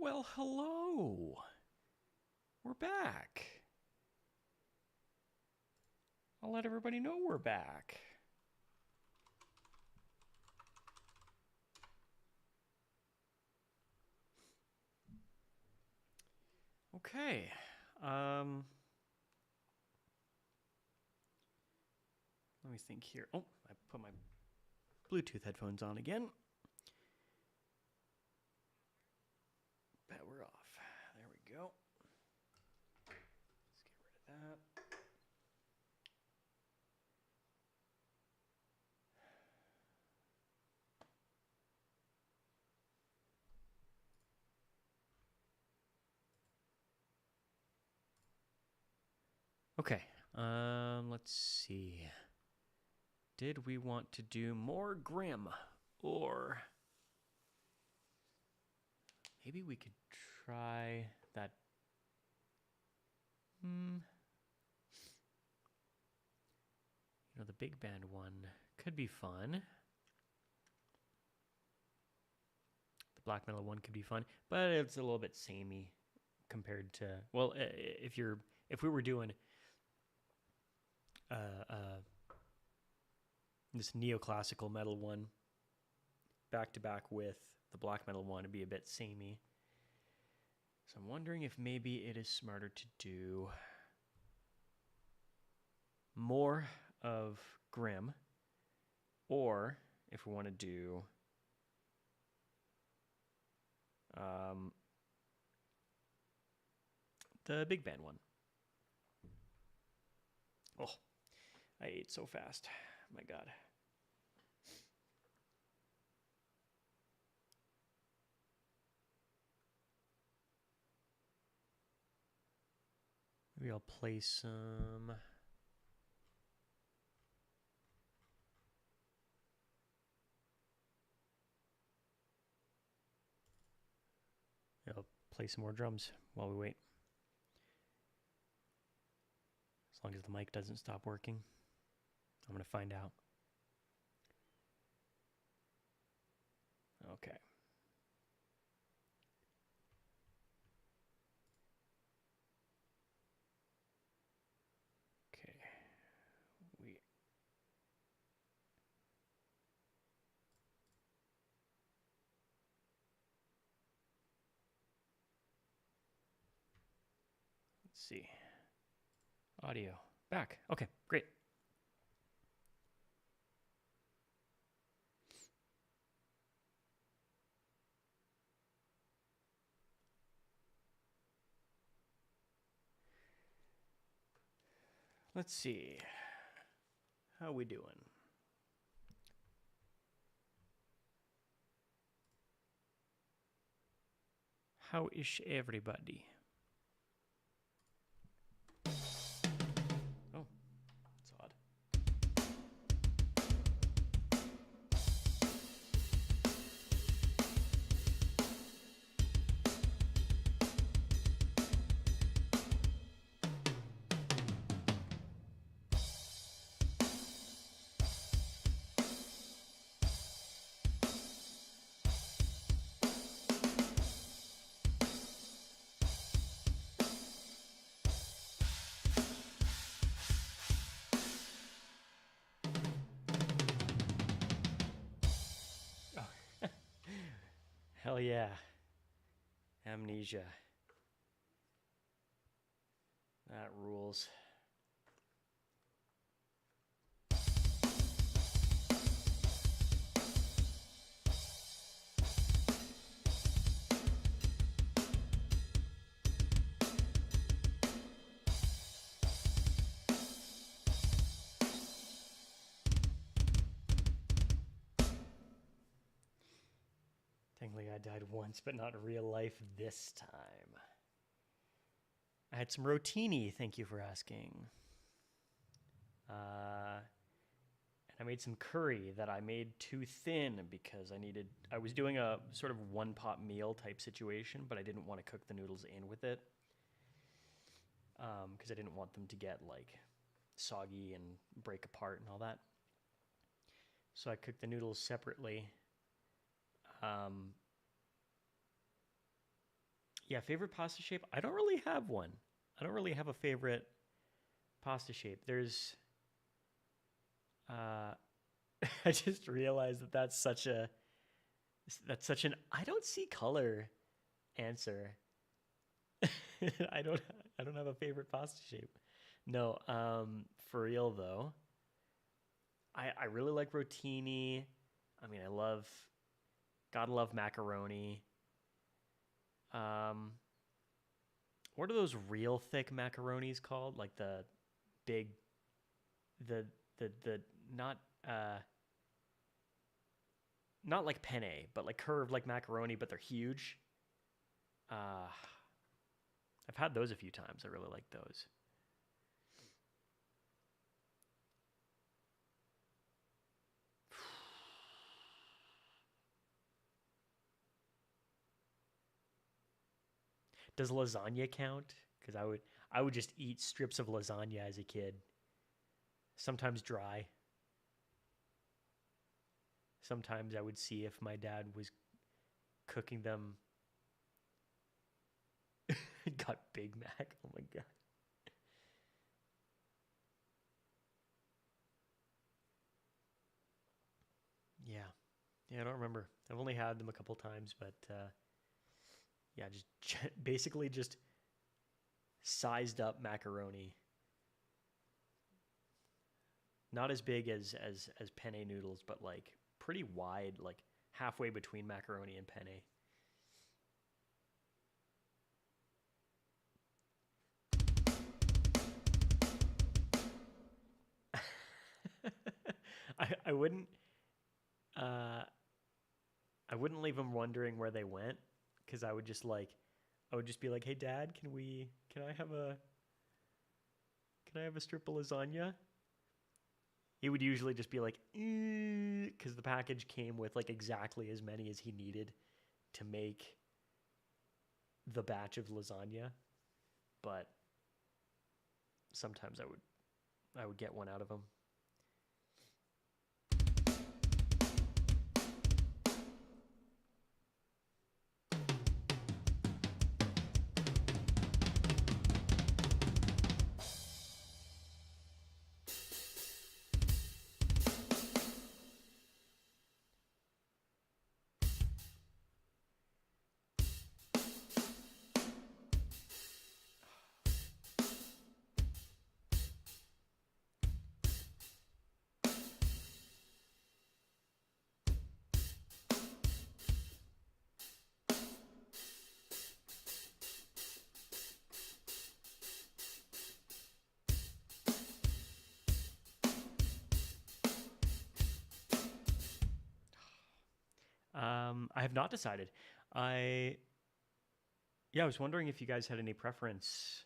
Well, hello. We're back. I'll let everybody know we're back. Okay. Let me think here. Oh, I put my Bluetooth headphones on again. Power off. There we go. Let's get rid of that. Okay. Let's see. Did we want to do more Grimm, or maybe we could try that? The big band one could be fun. The black metal one could be fun, but it's a little bit samey compared to, well, if we were doing this neoclassical metal one back to back with the black metal one, it'd be a bit samey. So I'm wondering if maybe it is smarter to do more of Grimm, or if we want to do the big band one. Oh, I ate so fast. My God. Maybe I'll play some. I'll play some more drums while we wait. As long as the mic doesn't stop working. I'm going to find out. Okay. Okay. Let's see. Audio. Back. Okay, great. Let's see. How we doing? How is everybody? Oh, that's odd. Hell yeah. Amnesia. That rules. Technically, I died once, but not in real life this time. I had some rotini, thank you for asking. And I made some curry that I made too thin because I was doing a sort of one pot meal type situation, but I didn't want to cook the noodles in with it because I didn't want them to get like soggy and break apart and all that. So I cooked the noodles separately. Yeah, favorite pasta shape? I don't really have one. I don't really have a favorite pasta shape. There's I just realized that that's such an I don't see color answer. I don't I don't have a favorite pasta shape. No, for real though. I really like rotini. I mean, I love gotta love macaroni. Um, what are those real thick macaronis called? Like the big, the not uh not like penne, but like curved like macaroni, but they're huge. Uh, I've had those a few times. I really like those. Does lasagna count? Because I would just eat strips of lasagna as a kid. Sometimes dry. Sometimes I would see if my dad was cooking them. Got Big Mac. Oh my god. Yeah. Yeah, I don't remember. I've only had them a couple times, but yeah, just basically just sized up macaroni. Not as big as penne noodles, but like pretty wide, like halfway between macaroni and penne. I wouldn't uh I wouldn't leave them wondering where they went because I would just be like, "Hey dad, can I have a strip of lasagna?" He would usually just be like, because the package came with like exactly as many as he needed to make the batch of lasagna. But sometimes I would get one out of him. I have not decided. I Yeah, I was wondering if you guys had any preference,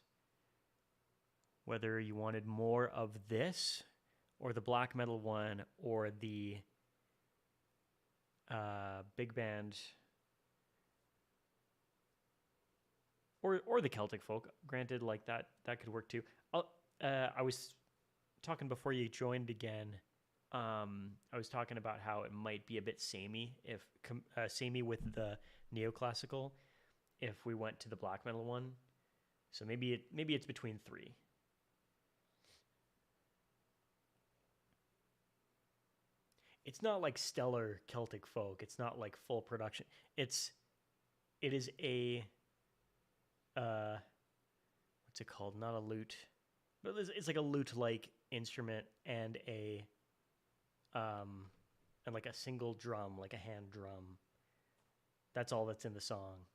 whether you wanted more of this, or the black metal one, or the big band, or the Celtic folk. Granted, like that could work too. I was talking before you joined again. I was talking about how it might be a bit samey samey with the neoclassical if we went to the black metal one. So maybe it's between three. It's not like stellar Celtic folk. It's not like full production. It is a uh what's it called? Not a lute, but it's like a lute like instrument um and like a single drum, like a hand drum. That's all that's in the song.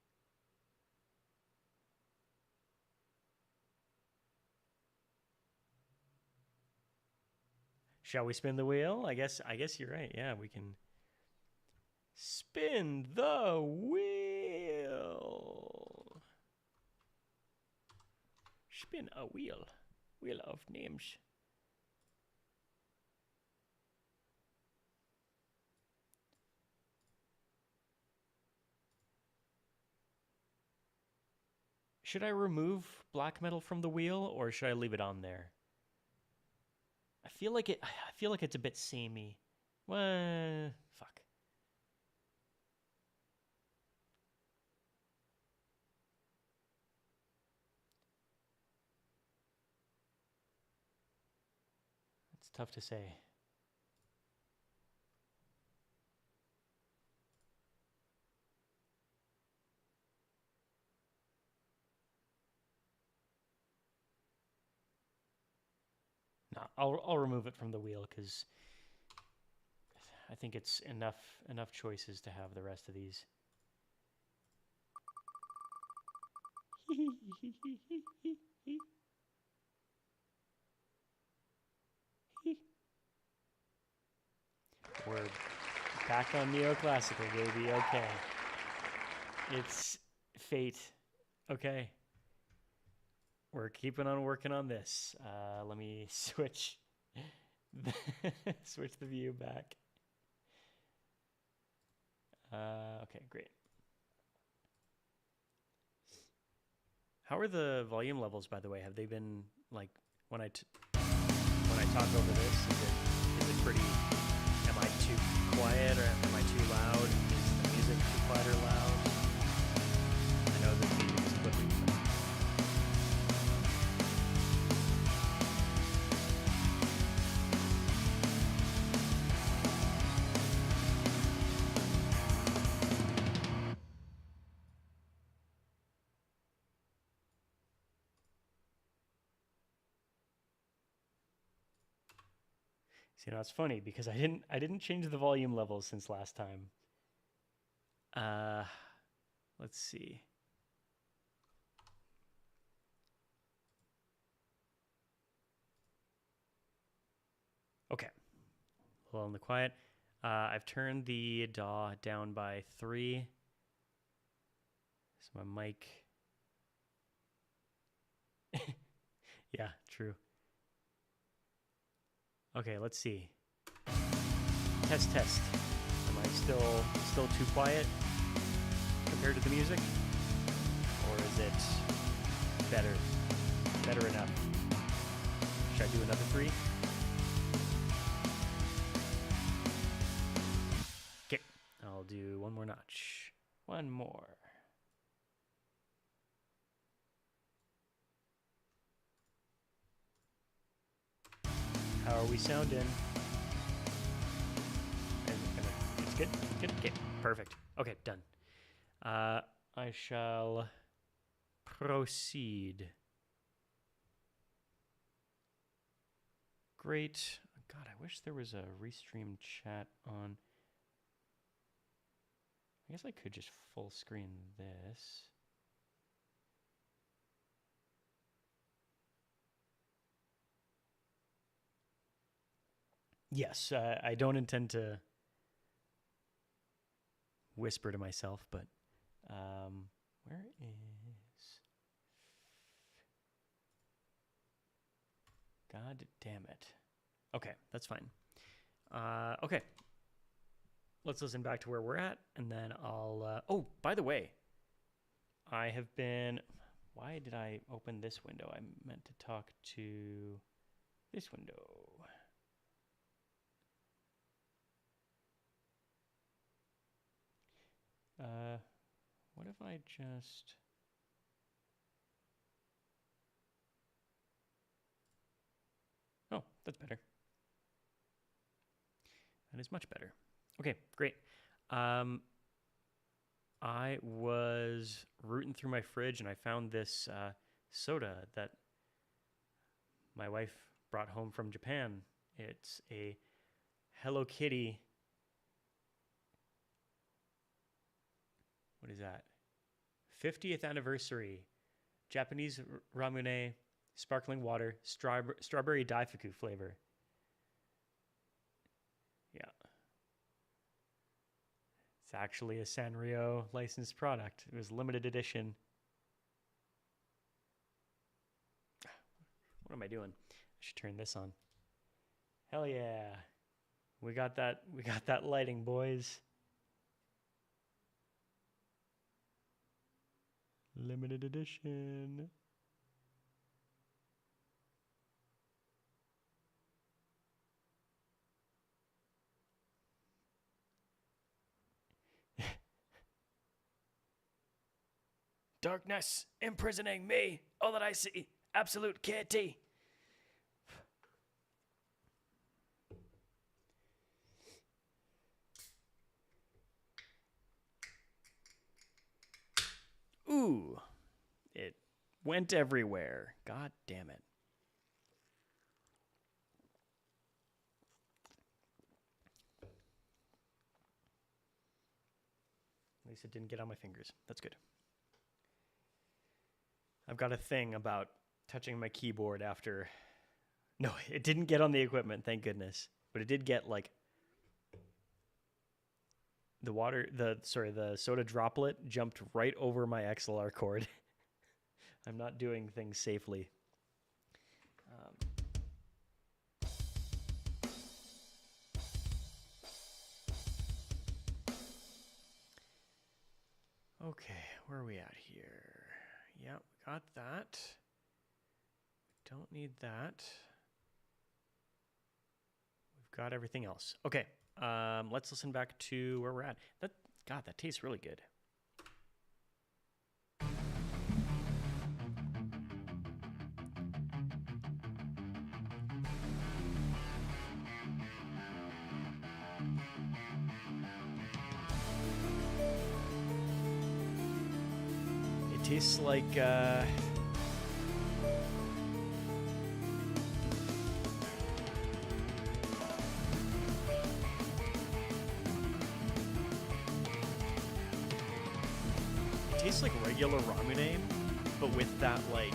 Shall we spin the wheel? I guess you're right. Yeah, we can spin the wheel. Spin a wheel. Wheel of names. Should I remove black metal from the wheel or should I leave it on there? I feel like it's a bit samey. Well, fuck. tough to say. No, I'll remove it from the wheel because I think it's enough choices to have the rest of these. We're back on neoclassical, baby. Okay. It's fate. Okay. We're keeping on working on this. Let me switch switch the view back. Okay, great. How are the volume levels, by the way? Have they been like when I talk over this? Is it pretty? Am I too quiet or am I too loud? Is the music too quiet or loud? I know that the music is flipping. See, now it's funny because I didn't change the volume levels since last time. Let's see. Okay. A little on the quiet. I've turned the DAW down by 3. So my mic. Yeah, true. Okay, let's see. Test. Am I still too quiet compared to the music? Or is it better? Better enough? Should I do another 3? Okay, I'll do one more notch. One more. How are we sounding? It's good. Okay, perfect. Okay, done. I shall proceed. Great. God, I wish there was a restream chat on. I guess I could just full screen this. Yes, I don't intend to whisper to myself, but where is... God damn it. Okay, that's fine. Okay. Let's listen back to where we're at, and then I'll... oh, by the way, I have been... Why did I open this window? I meant to talk to this window. What if I just... Oh, that's better. That is much better. Okay, great. I was rooting through my fridge and I found this soda that my wife brought home from Japan. It's a Hello Kitty. What is that? 50th anniversary Japanese Ramune sparkling water strawberry daifuku flavor. Yeah. It's actually a Sanrio licensed product. It was limited edition. What am I doing? I should turn this on. Hell yeah. We got that lighting, boys. Limited edition. Darkness imprisoning me. All that I see, absolute kitty. Went everywhere. God damn it. At least it didn't get on my fingers. That's good. I've got a thing about touching my keyboard after... No, it didn't get on the equipment, thank goodness. But it did get, like... The soda droplet jumped right over my XLR cord. I'm not doing things safely. Okay, where are we at here? Yeah, we got that. Don't need that. We've got everything else. Okay, let's listen back to where we're at. God, that tastes really good. It tastes like tastes like regular Ramune, but with that like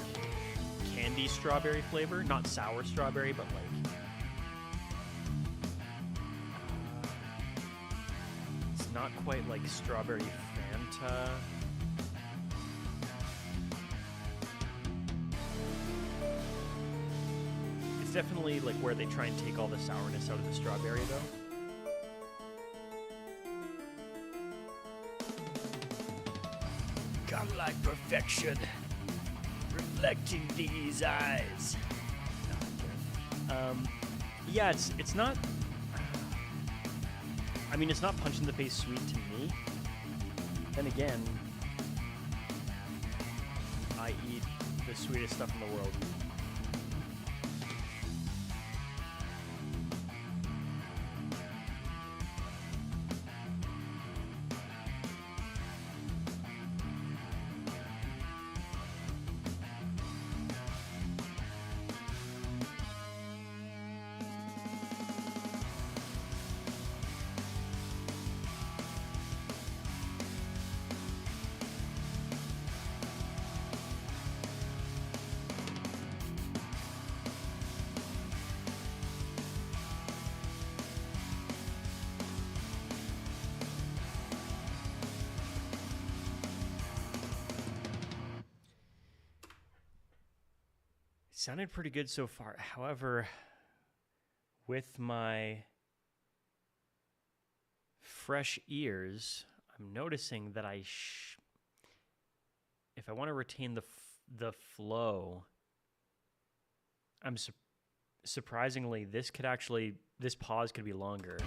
candy strawberry flavor, not sour strawberry, but like it's not quite like strawberry Fanta. It's definitely like where they try and take all the sourness out of the strawberry though. Godlike perfection, reflecting these eyes. Yeah, it's not. I mean, it's not punch in the face sweet to me. Then again, I eat the sweetest stuff in the world. Sounded pretty good so far. However, with my fresh ears, I'm noticing that if I want to retain the flow, I'm surprisingly this pause could be longer.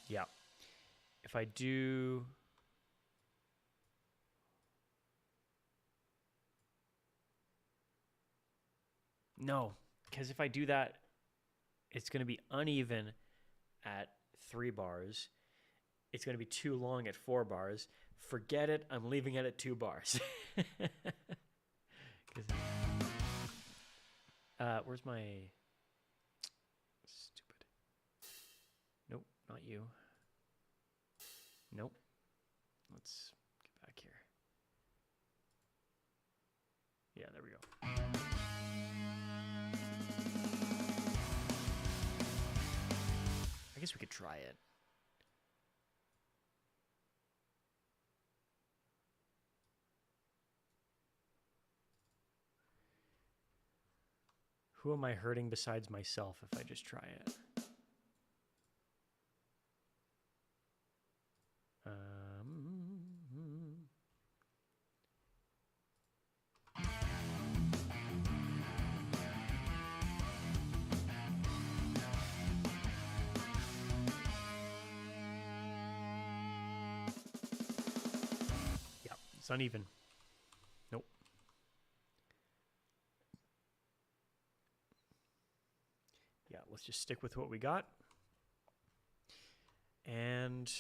Yeah. If I do No, because if I do that, it's going to be uneven at 3 bars. It's going to be too long at 4 bars. Forget it. I'm leaving it at 2 bars. Where's my... Stupid. Nope, not you. Nope. Let's get back here. Yeah, there we go. I guess we could try it. Who am I hurting besides myself if I just try it? Yeah, it's uneven. Nope. Yeah, let's just stick with what we got. And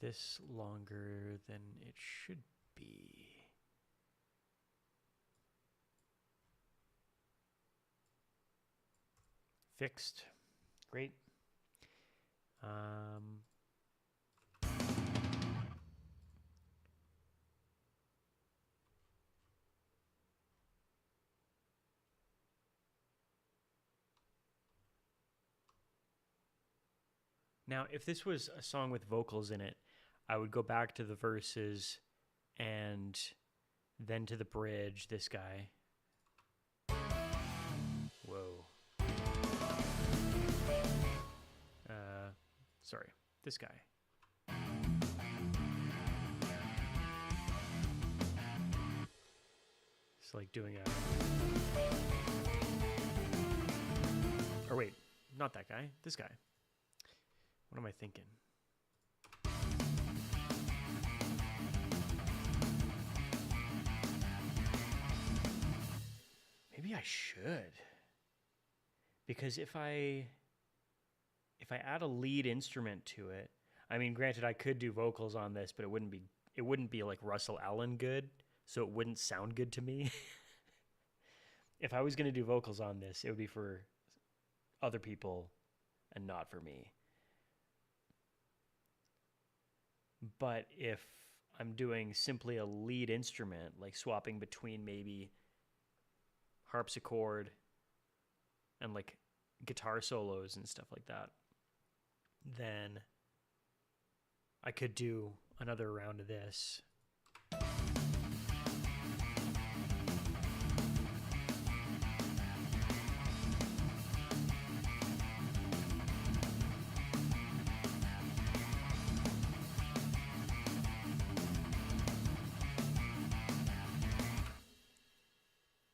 this longer than it should be. Fixed. Great. Now, if this was a song with vocals in it, I would go back to the verses and then to the bridge, this guy. Whoa. Sorry, this guy. It's like doing a... Or wait, not that guy, this guy. What am I thinking? Maybe I should. Because if I add a lead instrument to it, I mean, granted, I could do vocals on this, but it wouldn't be like Russell Allen good, so it wouldn't sound good to me. If I was going to do vocals on this, it would be for other people and not for me. But if I'm doing simply a lead instrument, like swapping between maybe harpsichord and like guitar solos and stuff like that, then I could do another round of this.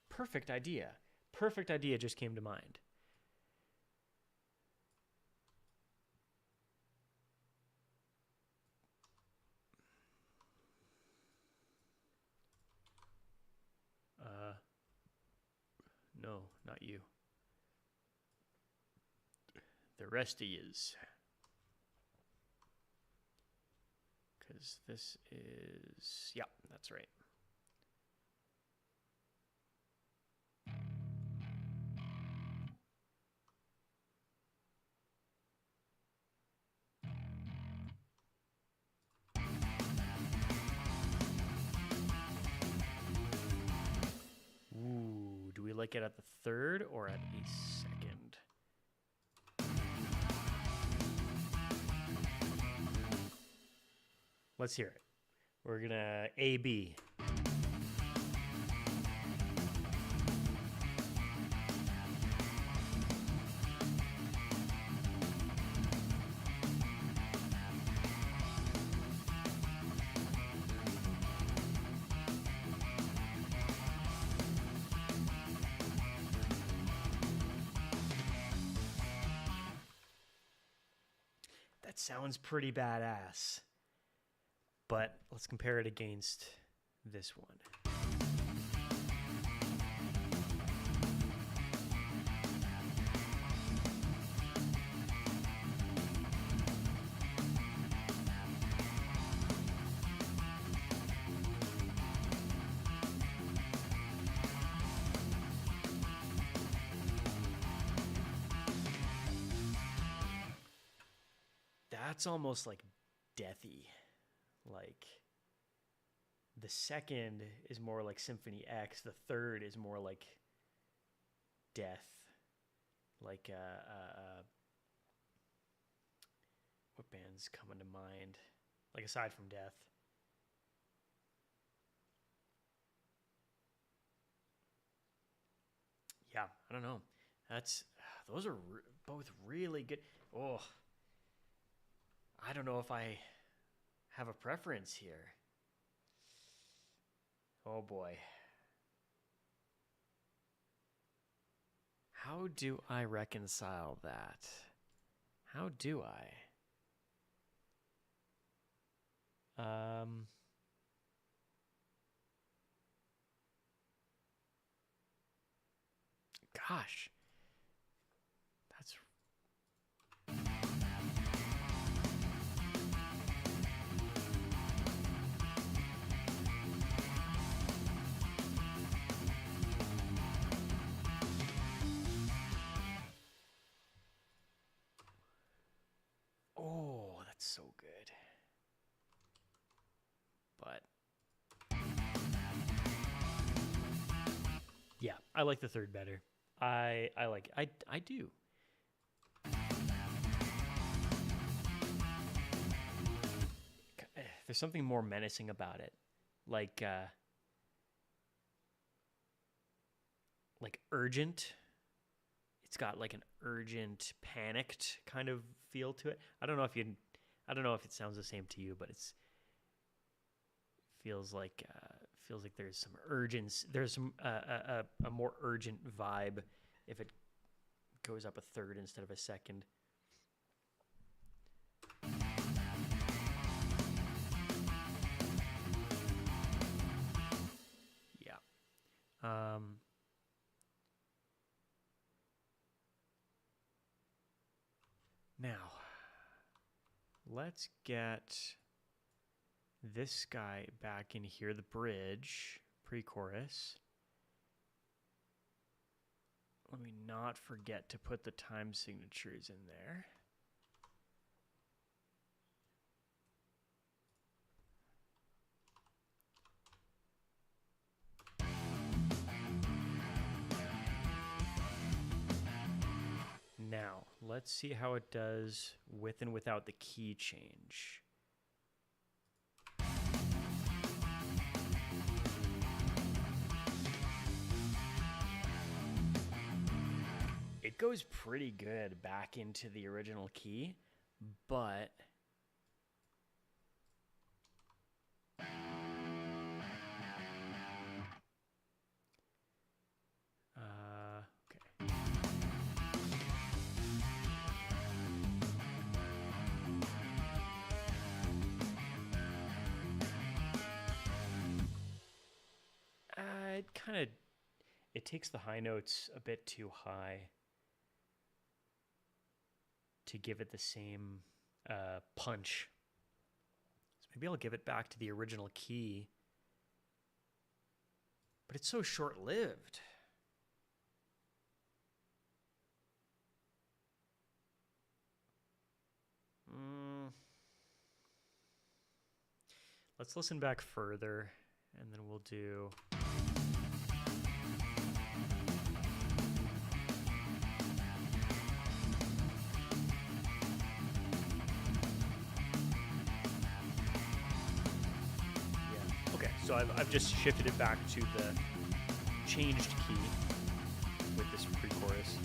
Perfect idea. Perfect idea just came to mind. No, not you. The rest of yous. Because this is... Yeah, that's right. Ooh, do we like it at the third or at a second? Let's hear it. We're gonna A, B. That sounds pretty badass. But let's compare it against this one. That's almost like deathy. Like, the second is more like Symphony X. The third is more like death. Like, what band's coming to mind? Like, aside from Death. Yeah, I don't know. Those are both really good. Oh, I don't know if I have a preference here. Oh boy. How do I reconcile that? How do I? Gosh. I like the third better. I do. There's something more menacing about it, like urgent. It's got like an urgent, panicked kind of feel to it. I don't know if it sounds the same to you, but it's feels like there's some urgency. There's some a more urgent vibe if it goes up a third instead of a second. Yeah. Now, let's get this guy back in here, the bridge, pre-chorus. Let me not forget to put the time signatures in there. Now, let's see how it does with and without the key change. It goes pretty good back into the original key, but okay. It takes the high notes a bit too high to give it the same punch. So maybe I'll give it back to the original key. But it's so short-lived. Let's listen back further, and then we'll do... So I've just shifted it back to the changed key with this pre-chorus.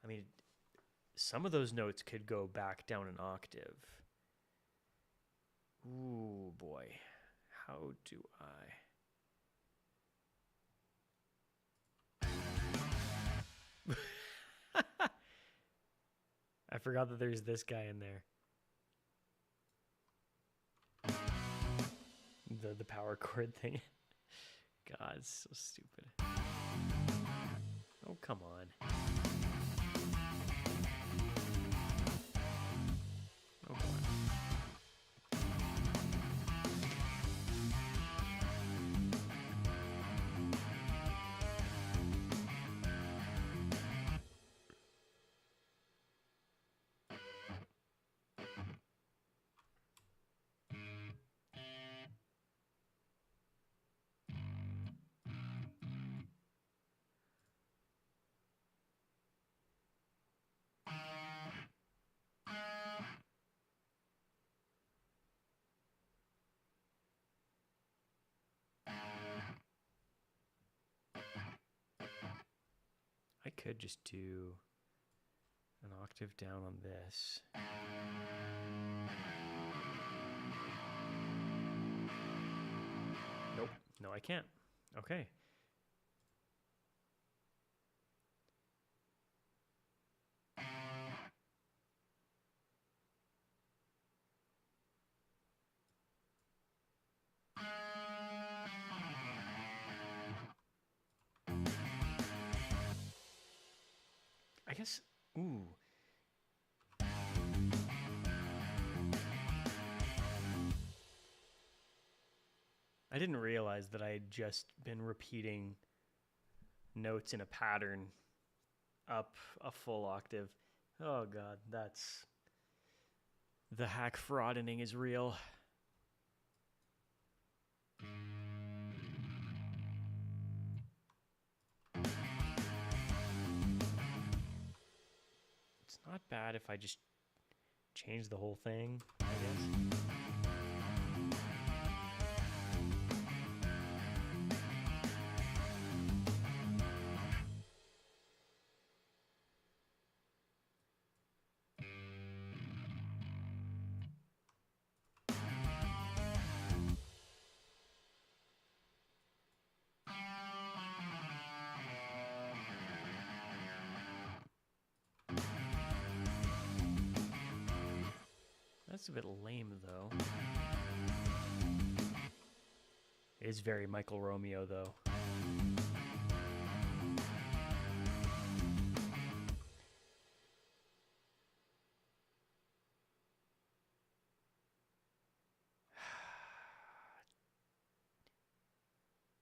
I mean, some of those notes could go back down an octave. Ooh, boy. How do I... I forgot that there's this guy in there. The power chord thing. God, it's so stupid. Oh, come on. Oh, come on. I could just do an octave down on this. Nope. No, I can't. Okay. I guess, ooh. I didn't realize that I had just been repeating notes in a pattern up a full octave. Oh god, that's... The hack fraudening is real. It's not bad if I just change the whole thing, I guess. That's a bit lame, though. It is very Michael Romeo, though.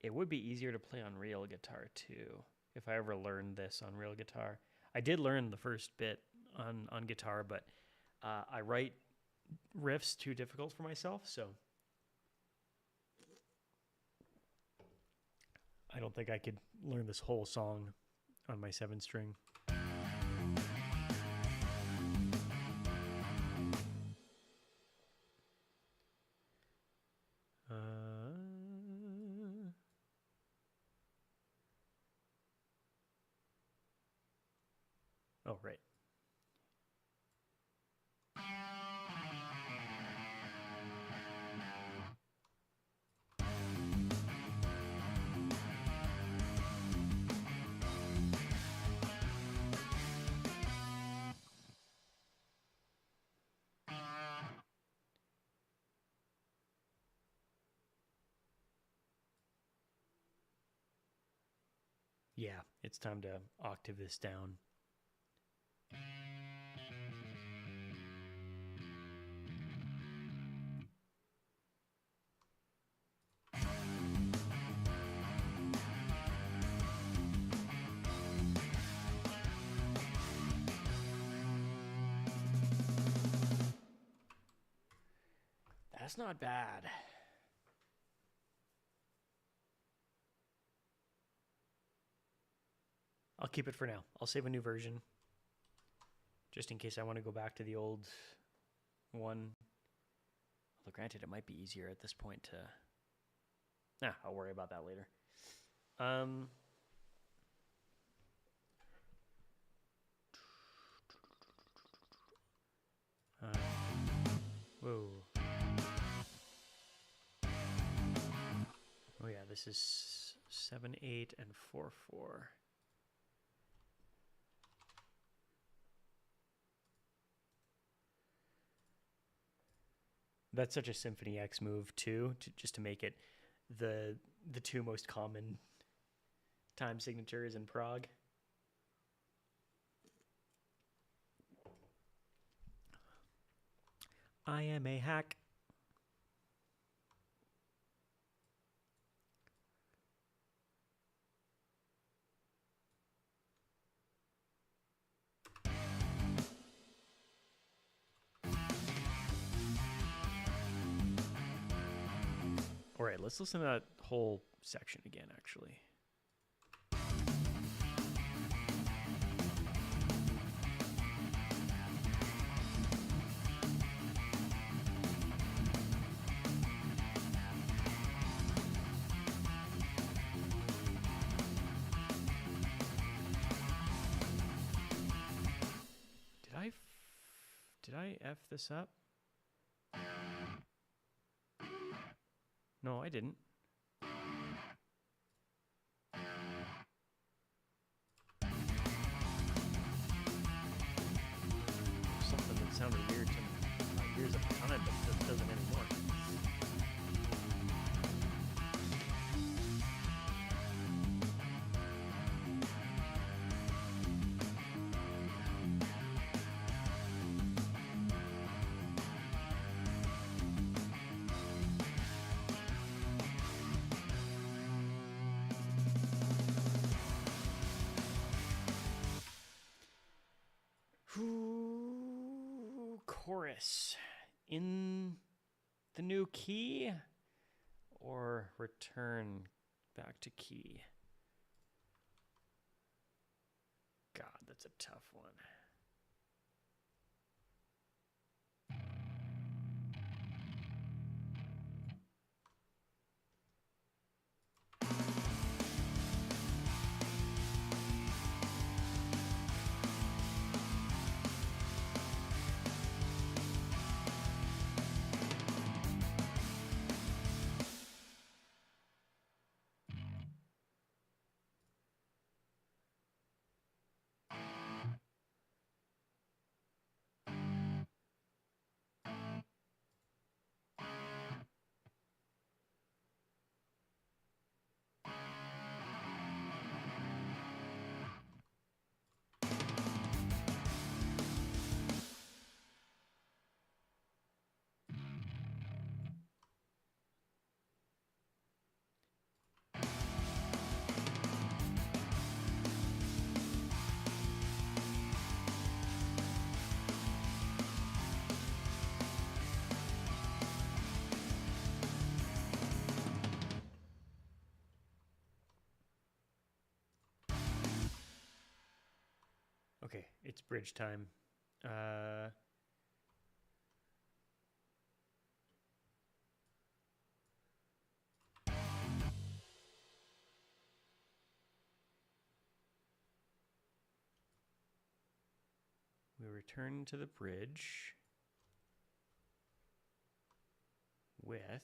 It would be easier to play on real guitar, too, if I ever learned this on real guitar. I did learn the first bit on guitar, but I write riffs too difficult for myself, so I don't think I could learn this whole song on my 7-string. Oh, right. Yeah, it's time to octave this down. That's not bad. I'll keep it for now. I'll save a new version just in case I want to go back to the old one. Although granted, it might be easier at this point to... Nah, I'll worry about that later. Whoa. Oh yeah, this is 7/8 and 4/4. That's such a Symphony X move too, just to make it the two most common time signatures in prog. I am a hack. All right, let's listen to that whole section again, actually. Did I F this up? No, I didn't. Something that sounded weird to my ears at the time, but that doesn't anymore. Chris, in the new key or return back to key? God, that's a tough one. Okay, it's bridge time. We return to the bridge with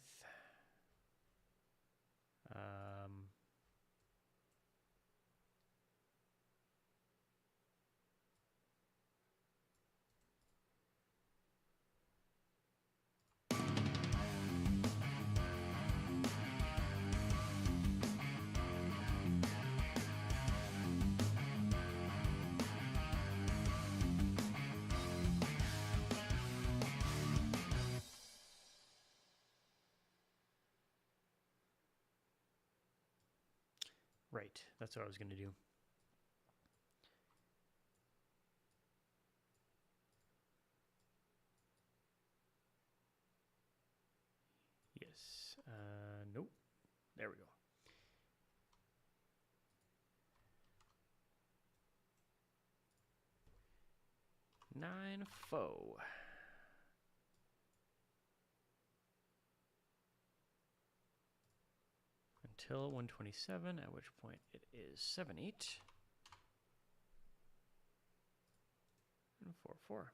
right. That's what I was going to do. Yes. Nope. There we go. Nine foe. Until 127, at which point it is 7-8 and 4-4.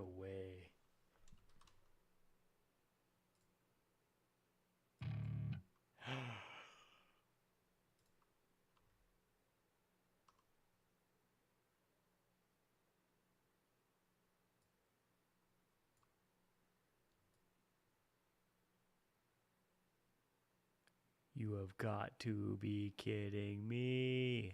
No way. You have got to be kidding me.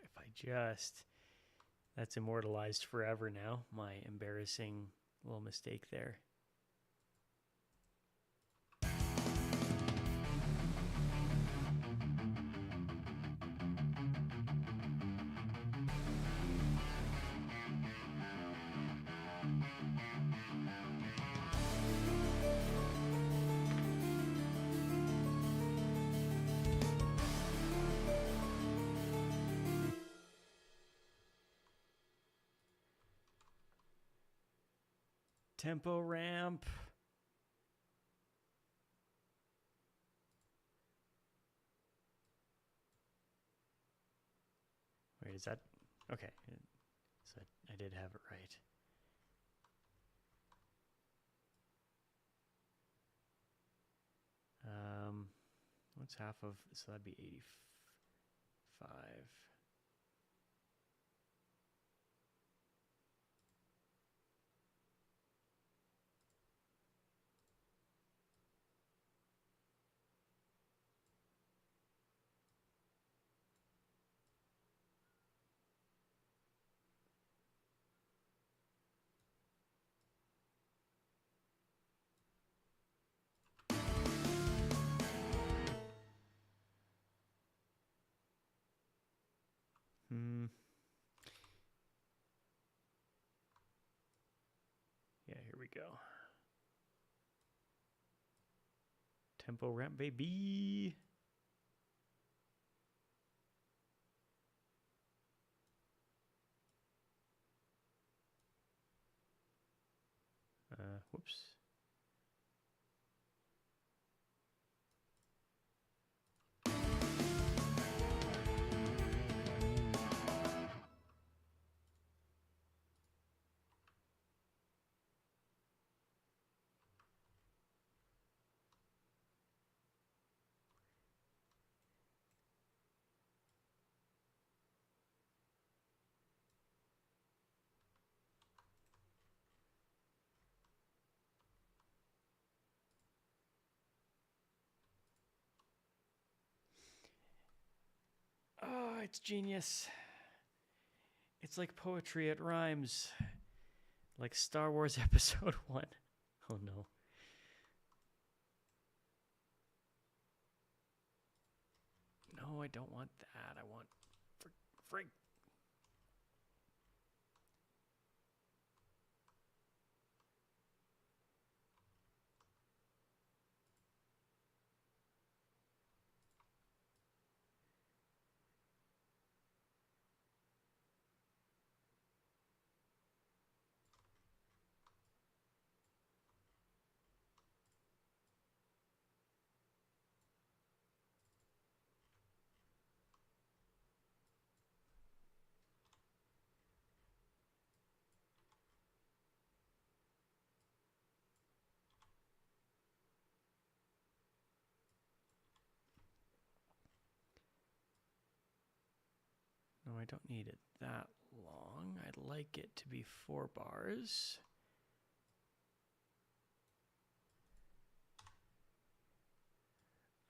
If I just... That's immortalized forever now. My embarrassing little mistake there. Tempo ramp. Wait, is that... Okay. So I did have it right. What's half of... So that'd be 85. Yeah, here we go. Tempo ramp, baby. Whoops. Oh, it's genius. It's like poetry, it rhymes. Like Star Wars Episode 1. Oh no. No, I don't want that. I want... Frig. No, I don't need it that long. I'd like it to be 4 bars.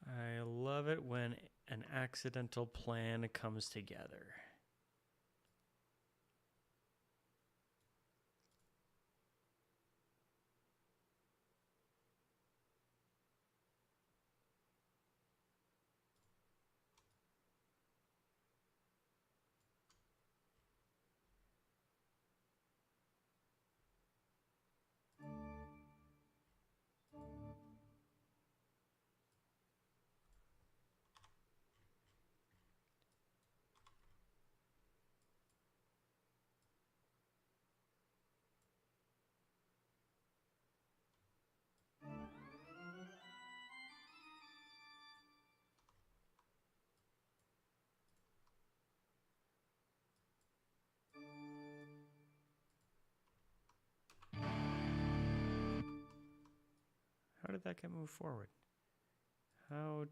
I love it when an accidental plan comes together. did that get moved forward? How?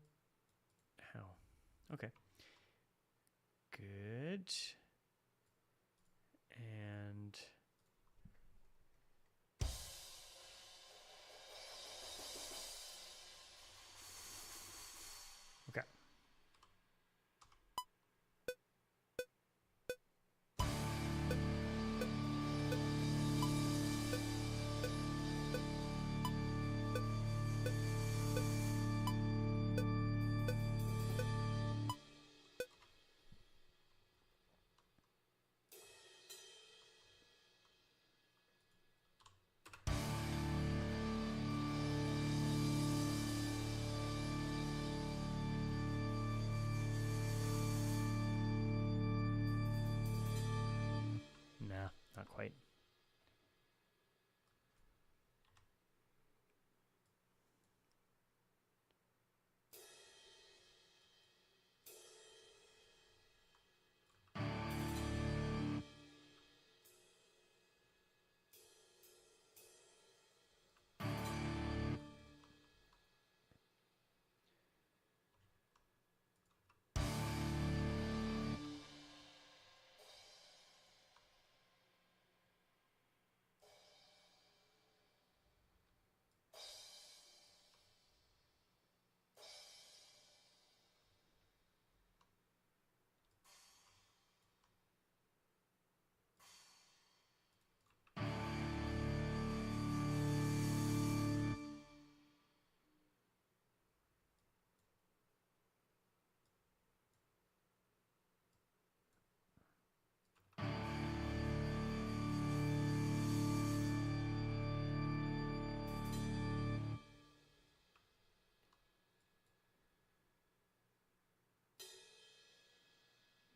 Okay. Good. And okay. Nah, not quite.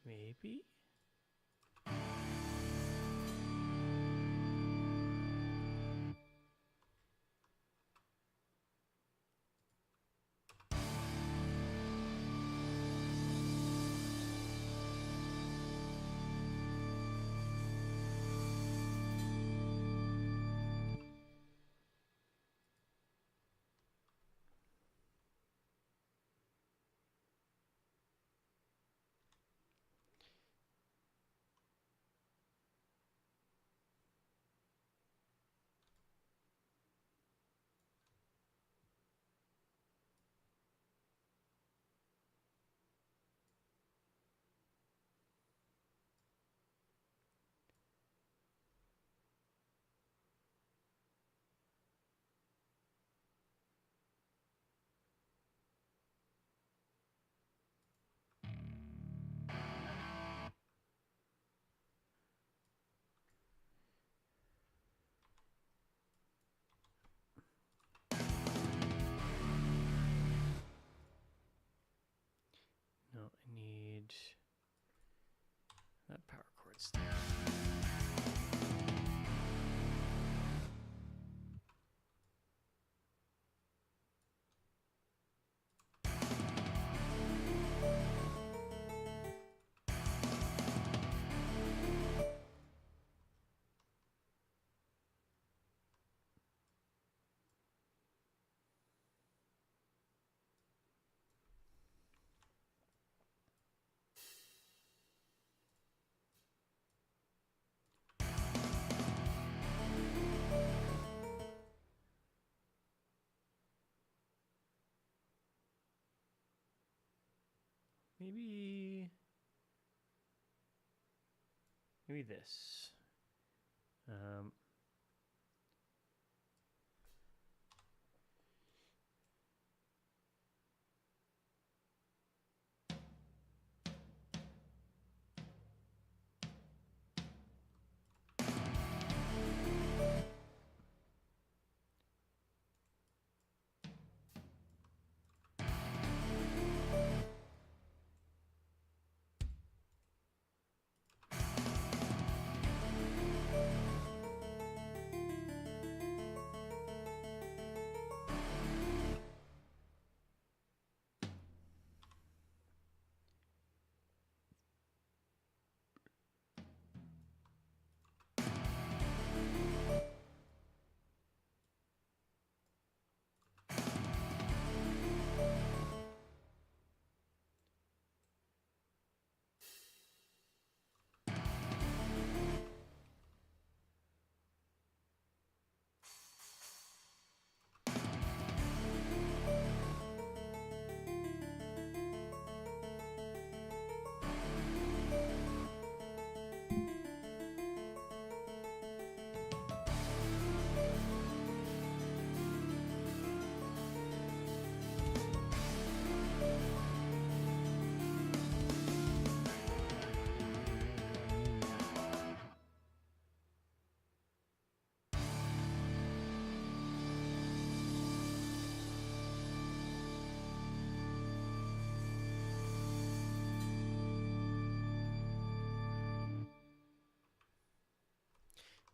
Maybe? No, I need that power cord stuff. Maybe this.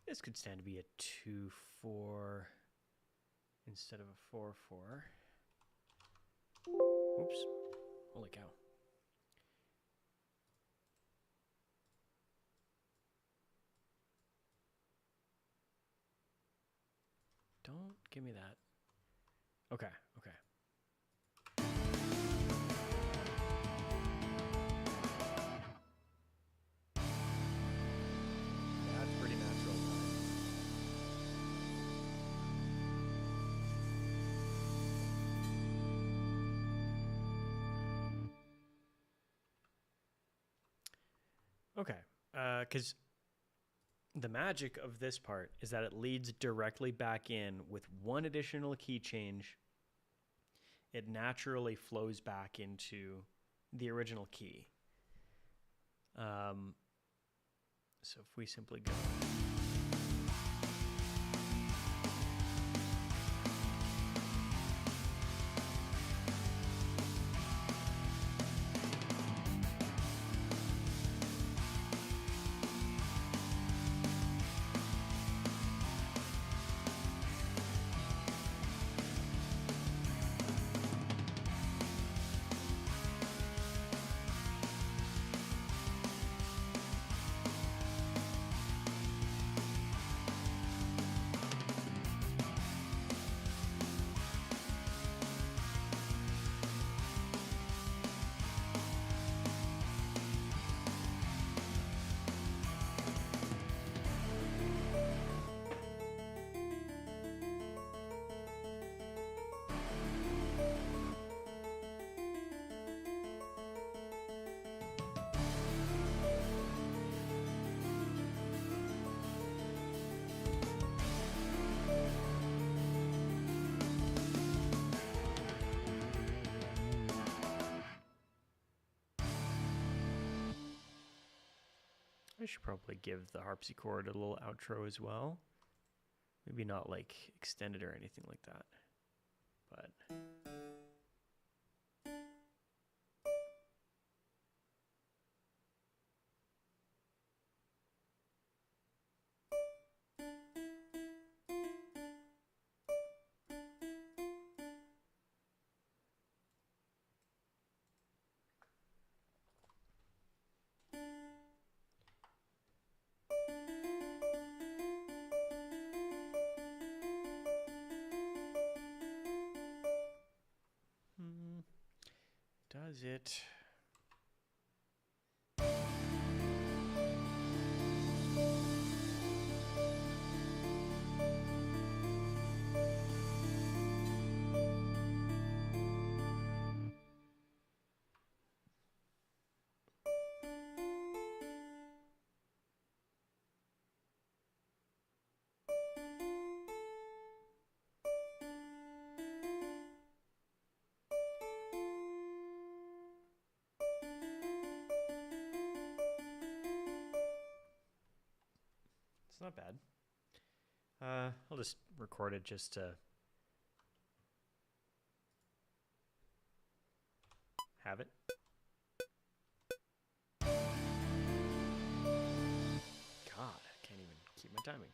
This could stand to be a 2-4 instead of a 4-4. Oops. Holy cow. Don't give me that. Okay, okay. That's pretty natural. Okay, because the magic of this part is that it leads directly back in with one additional key change. It naturally flows back into the original key. So if we simply go... I should probably give the harpsichord a little outro as well. Maybe not like extended or anything like that, but... Does it? It's not bad. I'll just record it just to have it. God, I can't even keep my timing.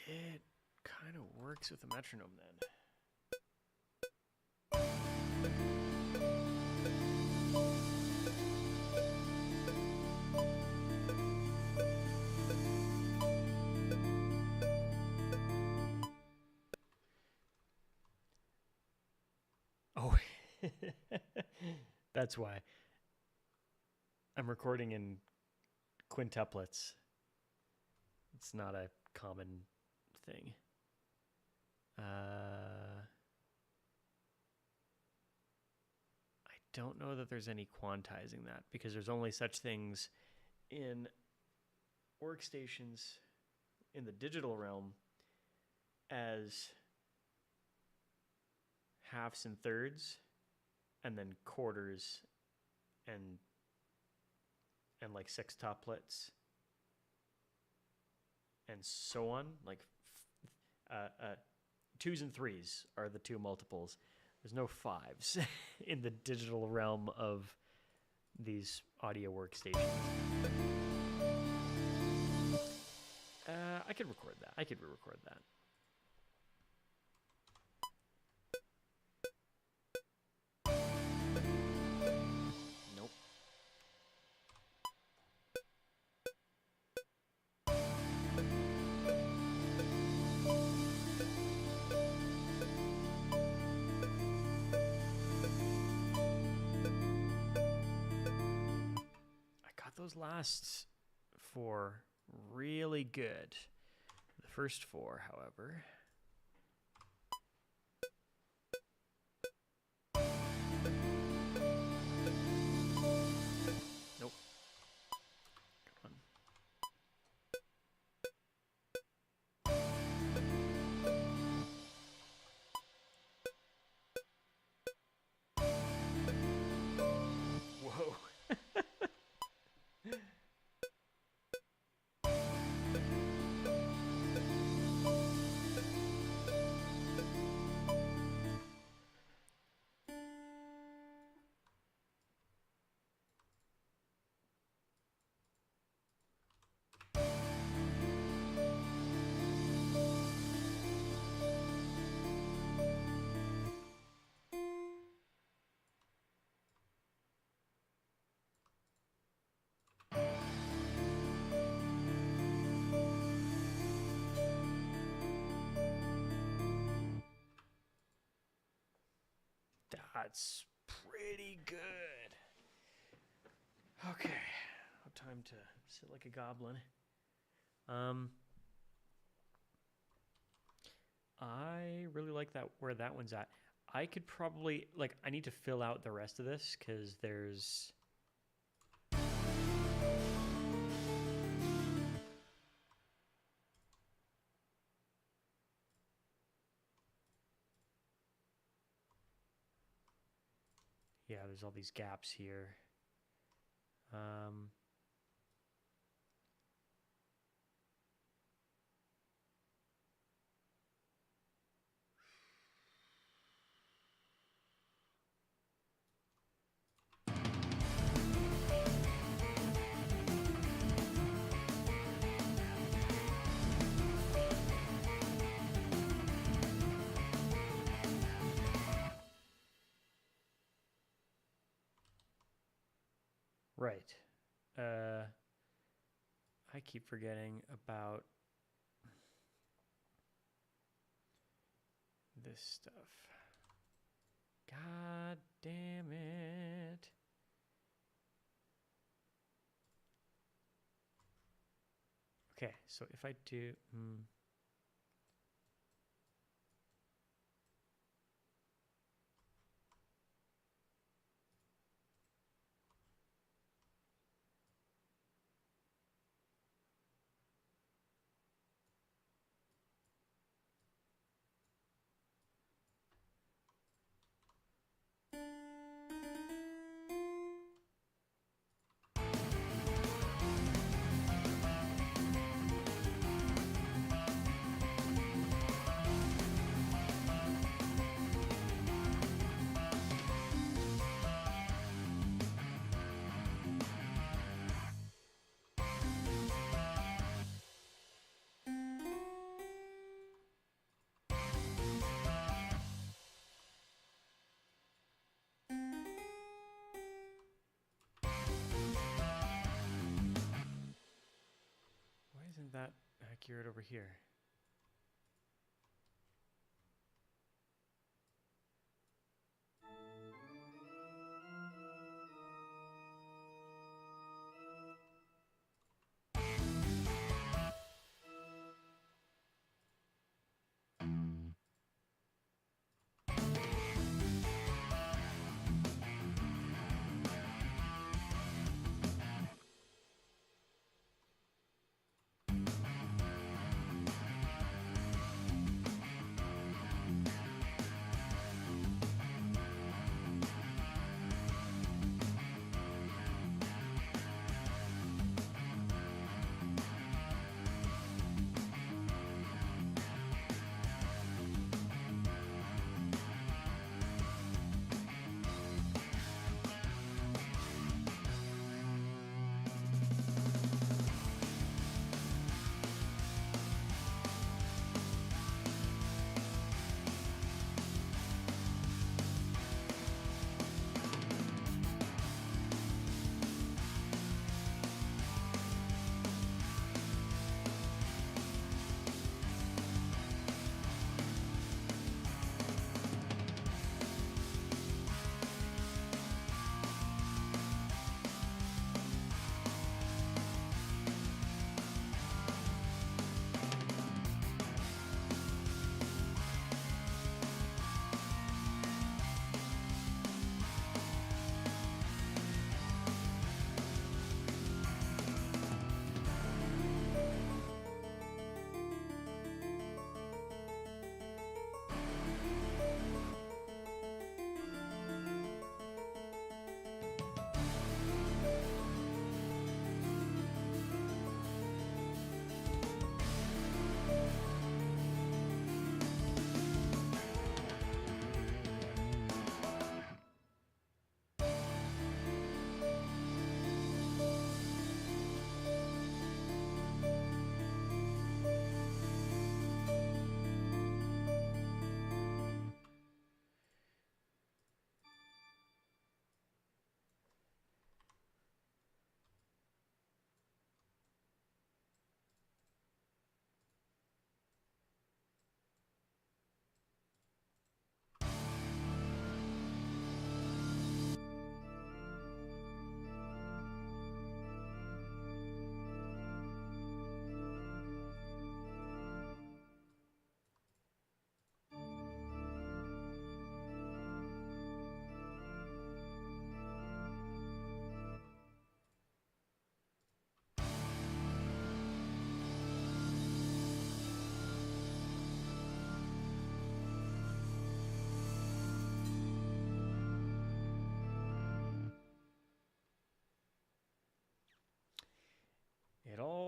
It kind of works with a metronome then. Oh, that's why. I'm recording in quintuplets. It's not a common thing. I don't know that there's any quantizing that because there's only such things in workstations in the digital realm as halves and thirds and then quarters and like sextuplets and so on, like 2s and 3s are the two multiples. There's no 5s in the digital realm of these audio workstations. I could record that. I could re-record that. Nope. I got those last 4 really good. The first 4, however. Nope. Come on. Whoa. That's pretty good. Okay, time to sit like a goblin. I really like that where that one's at. I could probably like I need to fill out the rest of this because there's there's all these gaps here. Right. I keep forgetting about this stuff. God damn it. Okay, so if I do... Why isn't that accurate over here?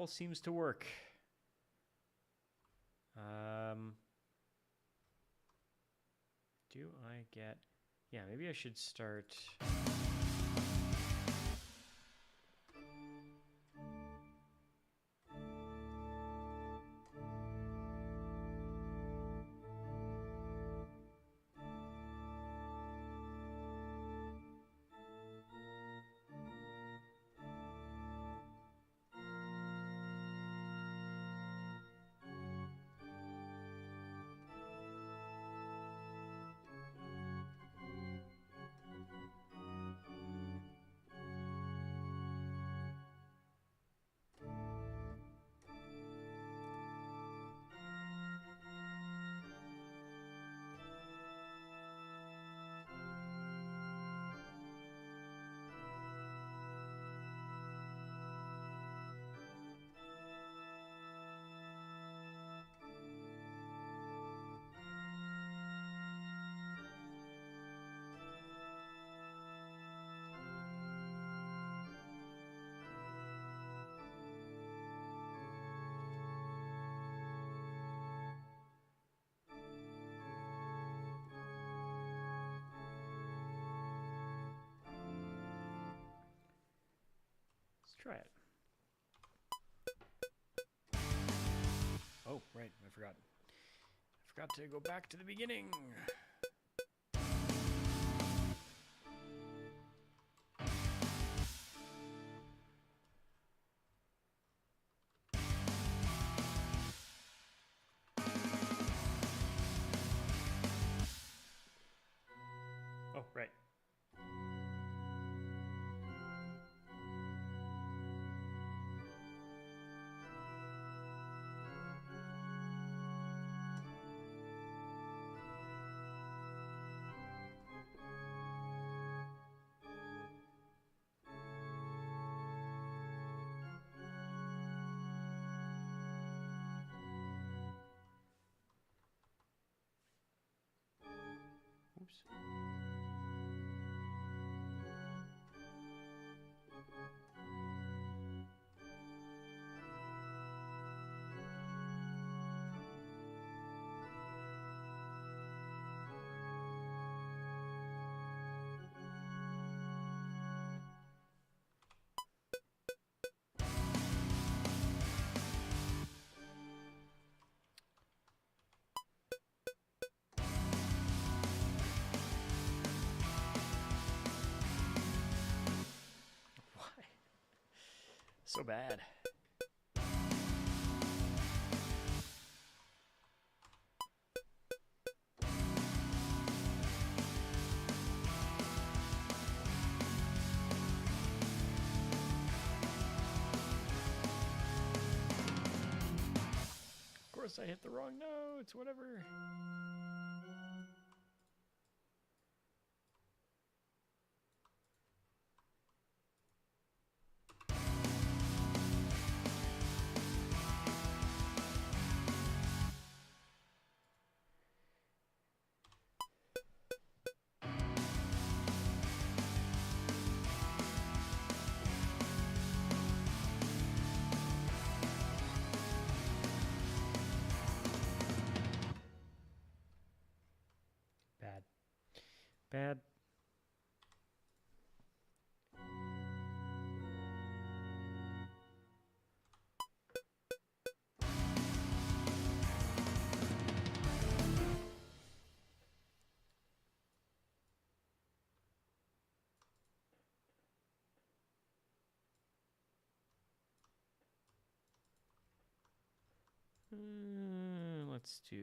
all seems to work. Do I get... Yeah, maybe I should start... Let's try it. Oh, right, I forgot. I forgot to go back to the beginning. Oh, right. Oops. Why? So bad. Of course I hit the wrong notes, whatever. Bad. Bad. Let's do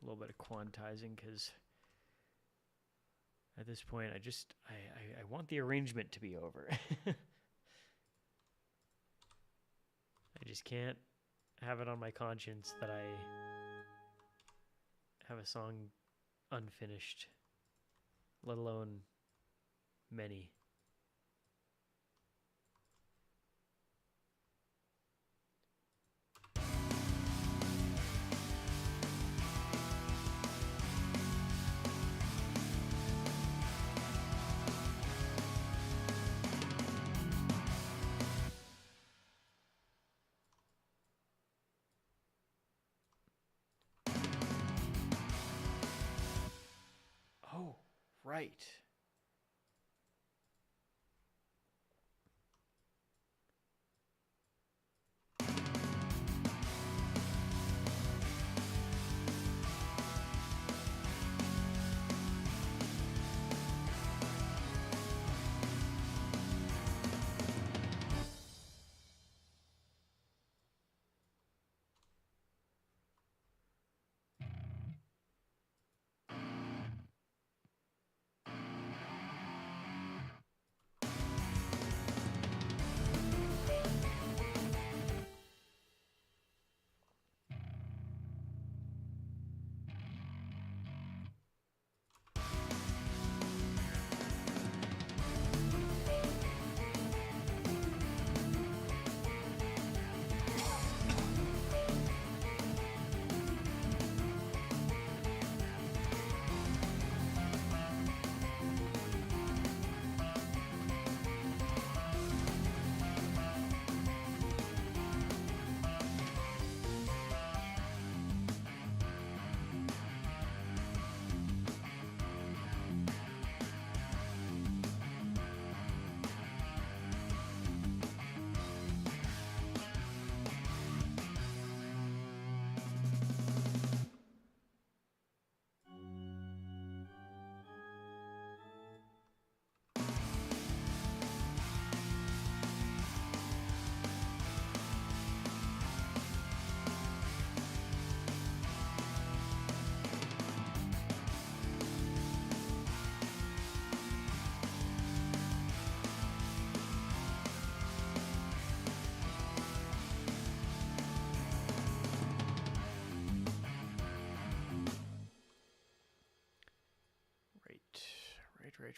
a little bit of quantizing because at this point I want the arrangement to be over. I just can't have it on my conscience that I have a song unfinished, let alone many. right.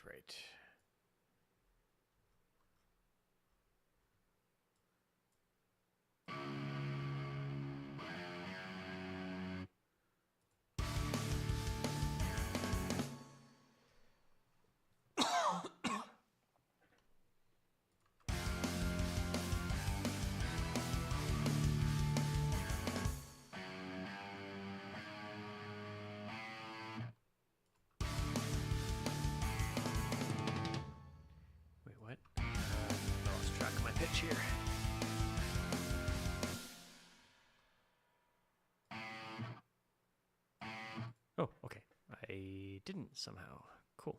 Right. Wait, what? I lost track of my pitch here. Oh, okay. I didn't somehow. Cool.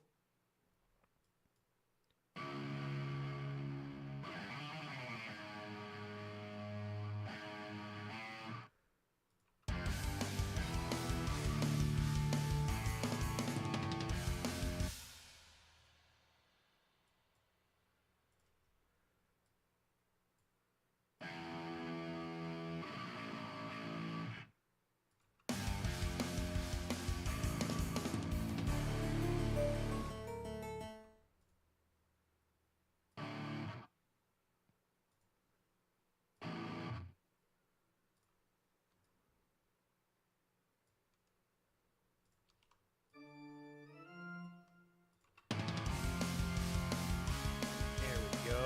There we go.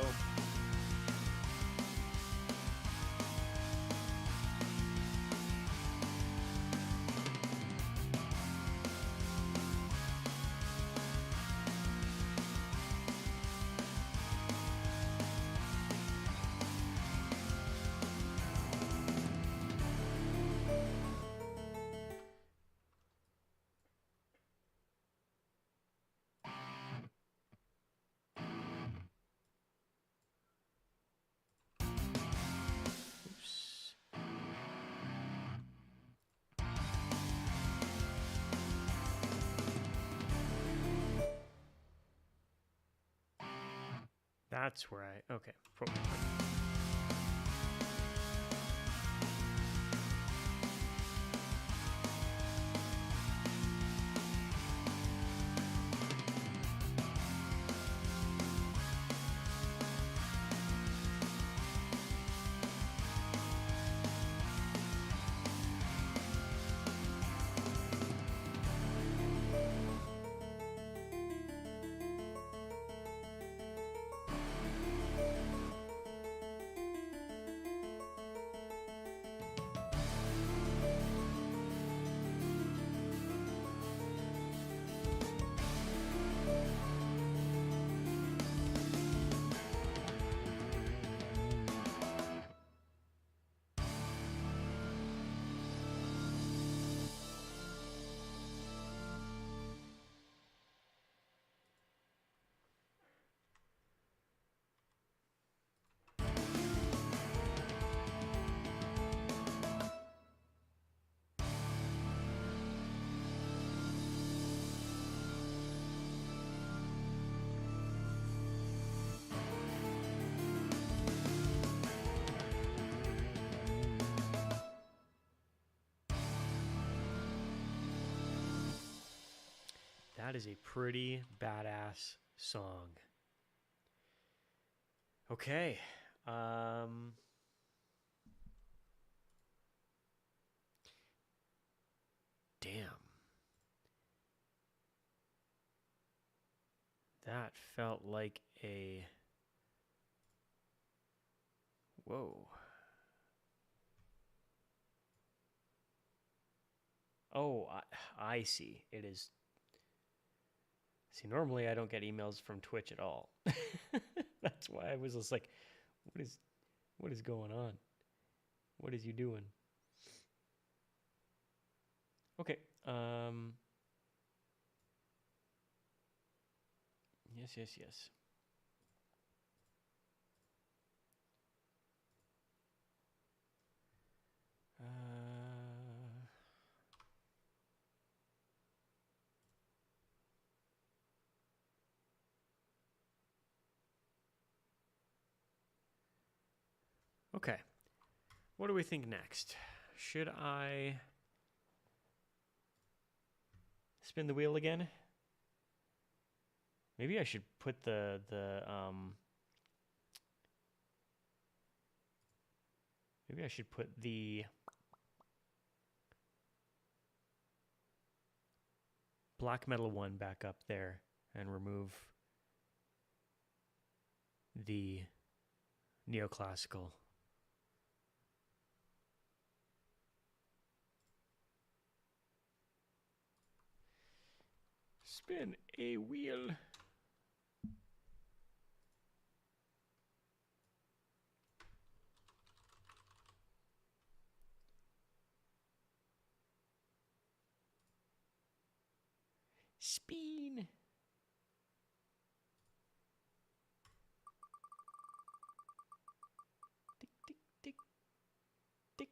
Oops. That's where I... Okay. That is a pretty badass song. Okay. Damn. That felt like a... Whoa. Oh, I see. It is... See, normally I don't get emails from Twitch at all. That's why I was just like, what is going on? What is you doing? Okay. Yes. Okay. What do we think next? Should I spin the wheel again? Maybe I should put maybe I should put the black metal one back up there and remove the neoclassical. Spin a wheel. Spin. Tick, tick, tick, tick.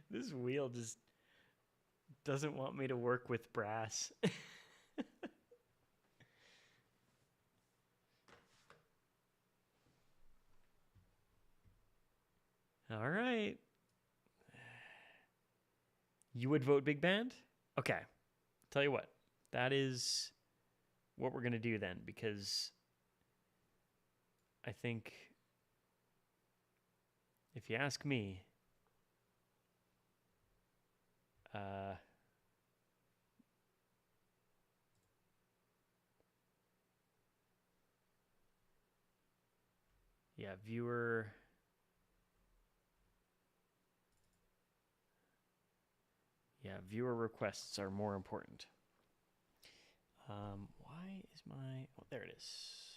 This wheel just doesn't want me to work with brass. All right. You would vote big band? Okay. Tell you what. That is what we're going to do then, because I think if you ask me, yeah, viewer requests are more important. Why is my... Oh, there it is.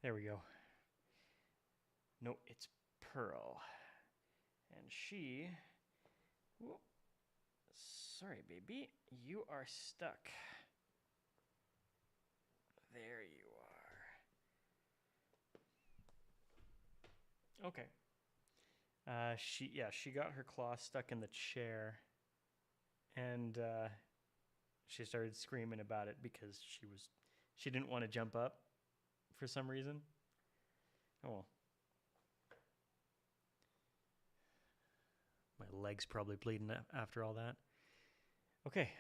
There we go. No, it's Pearl. And she... Whoa. Sorry, baby. You are stuck. There you are. Okay. She got her claw stuck in the chair, and she started screaming about it because she didn't want to jump up for some reason. Oh well. My leg's probably bleeding after all that. Okay.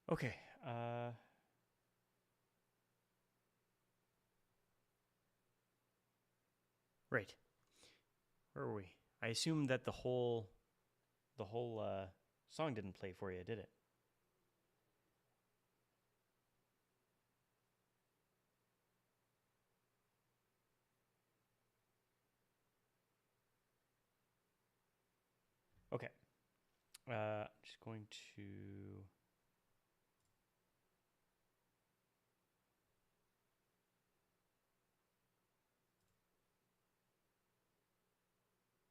Okay. Right. Where were we? I assume that the whole song didn't play for you, did it? Okay. Just going to...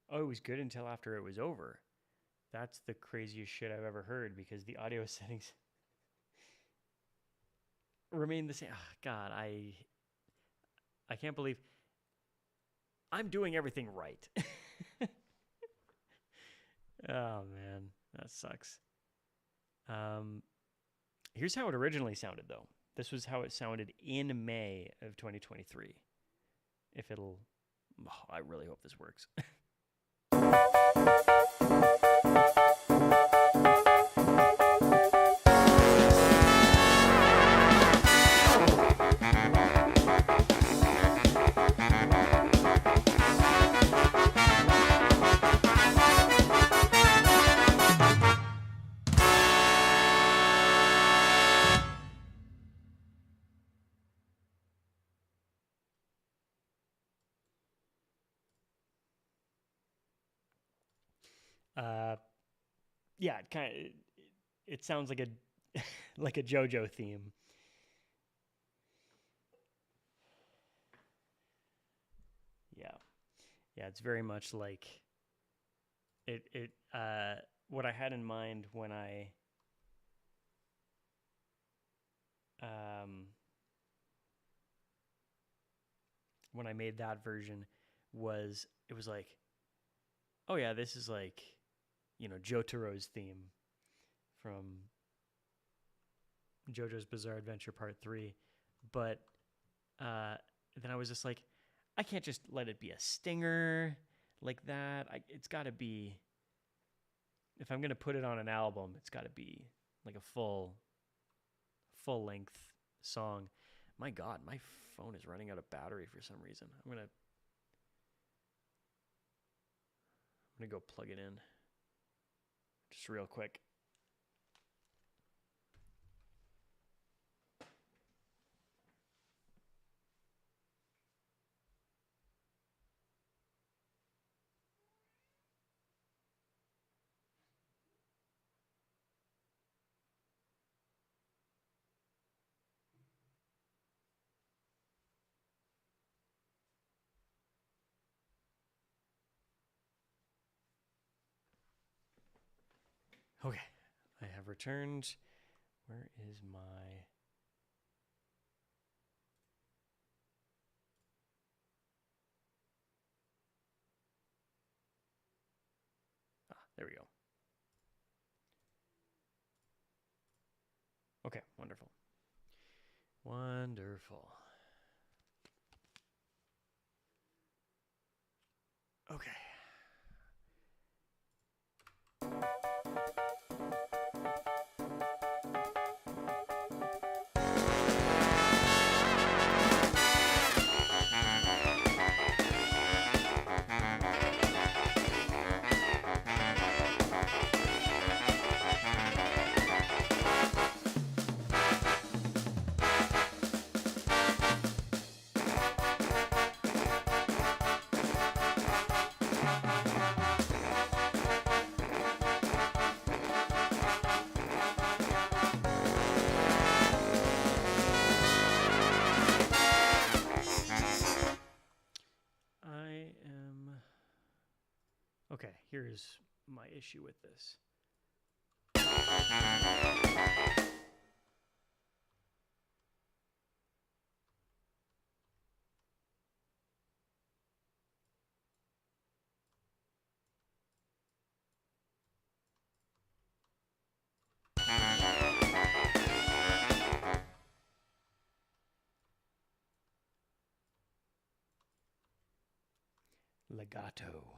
Oh, it was good until after it was over. That's the craziest shit I've ever heard because the audio settings remain the same. Oh, God, I can't believe I'm doing everything right. Oh, man, that sucks. Here's how it originally sounded, though. This was how it sounded in May of 2023. If it'll... Oh, I really hope this works. Yeah, it sounds like a like a JoJo theme. Yeah. Yeah, it's very much like it what I had in mind when I made that version was it was like, oh yeah, this is like, Jotaro's theme from JoJo's Bizarre Adventure Part 3. But then I was just like, I can't just let it be a stinger like that. It's got to be, if I'm going to put it on an album, it's got to be like a full-length song. My God, my phone is running out of battery for some reason. I'm going to go plug it in just real quick. Okay, I have returned. Where is my... there we go. Okay, wonderful. Wonderful. Okay. here's my issue with this. Legato.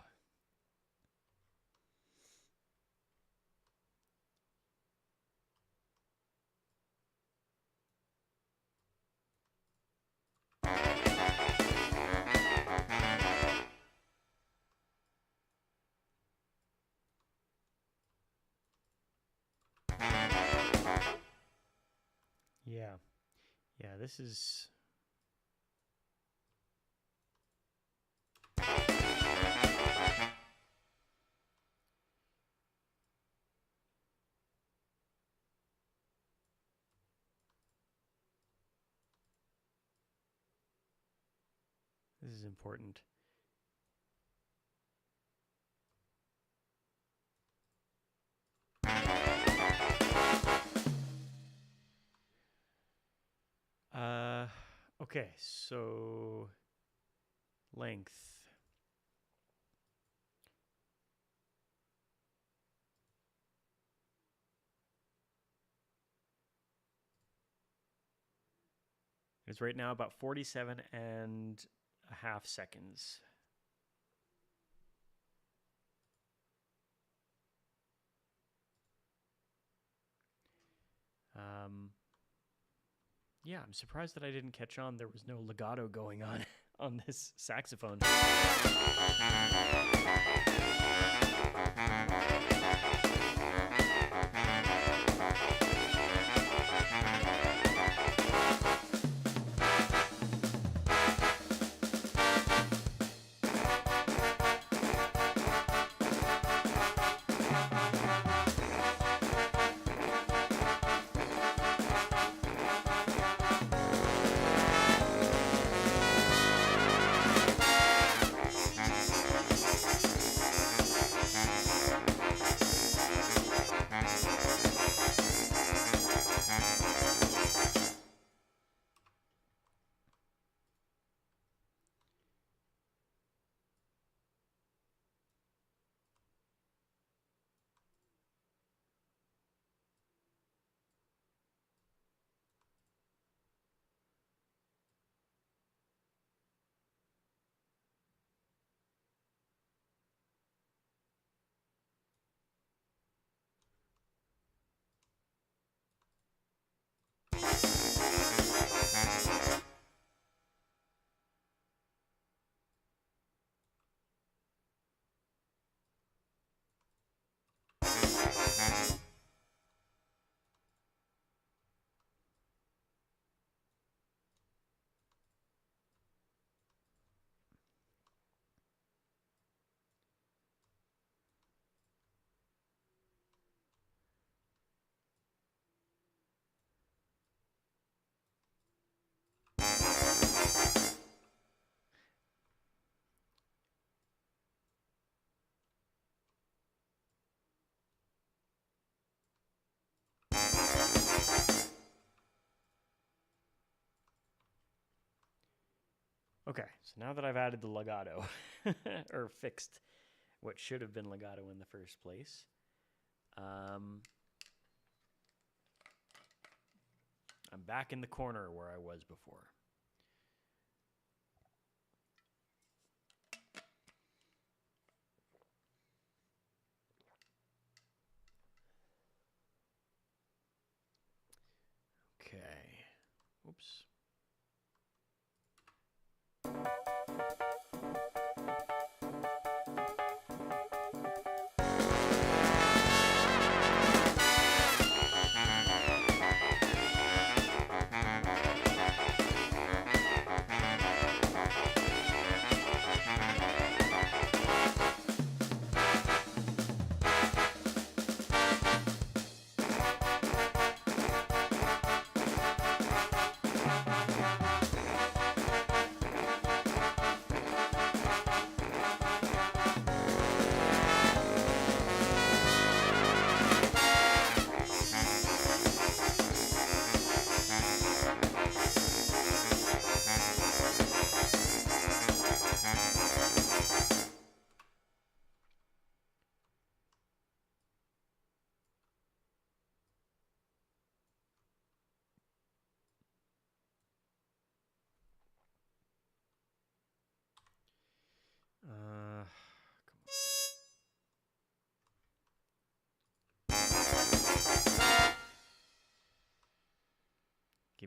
Yeah. Yeah, this is... This is important. Okay, so length. It's right now about 47.5 seconds. Yeah, I'm surprised that I didn't catch on. There was no legato going on this saxophone. Okay, so now that I've added the legato, or fixed what should have been legato in the first place, I'm back in the corner where I was before. Okay. Oops.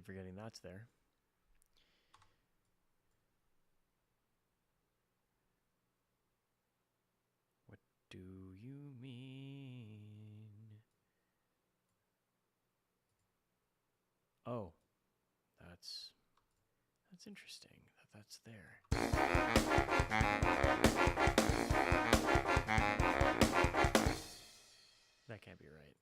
keep forgetting that's there. What do you mean? Oh, that's interesting that that's there. That can't be right.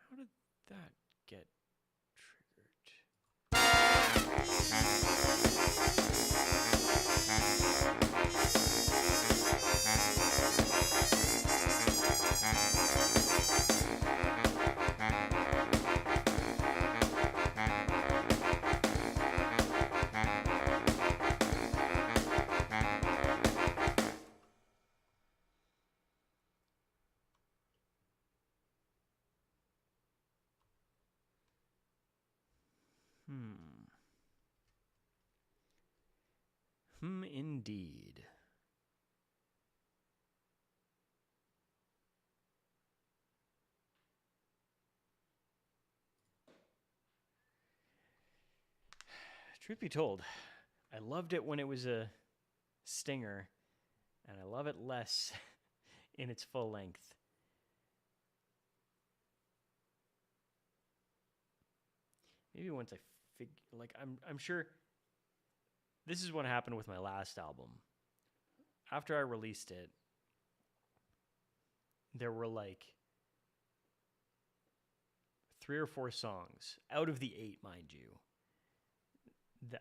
How did that get indeed. Truth be told, I loved it when it was a stinger, and I love it less in its full length. Maybe once I I'm sure this is what happened with my last album. After I released it, there were like 3 or 4 songs out of the 8, mind you,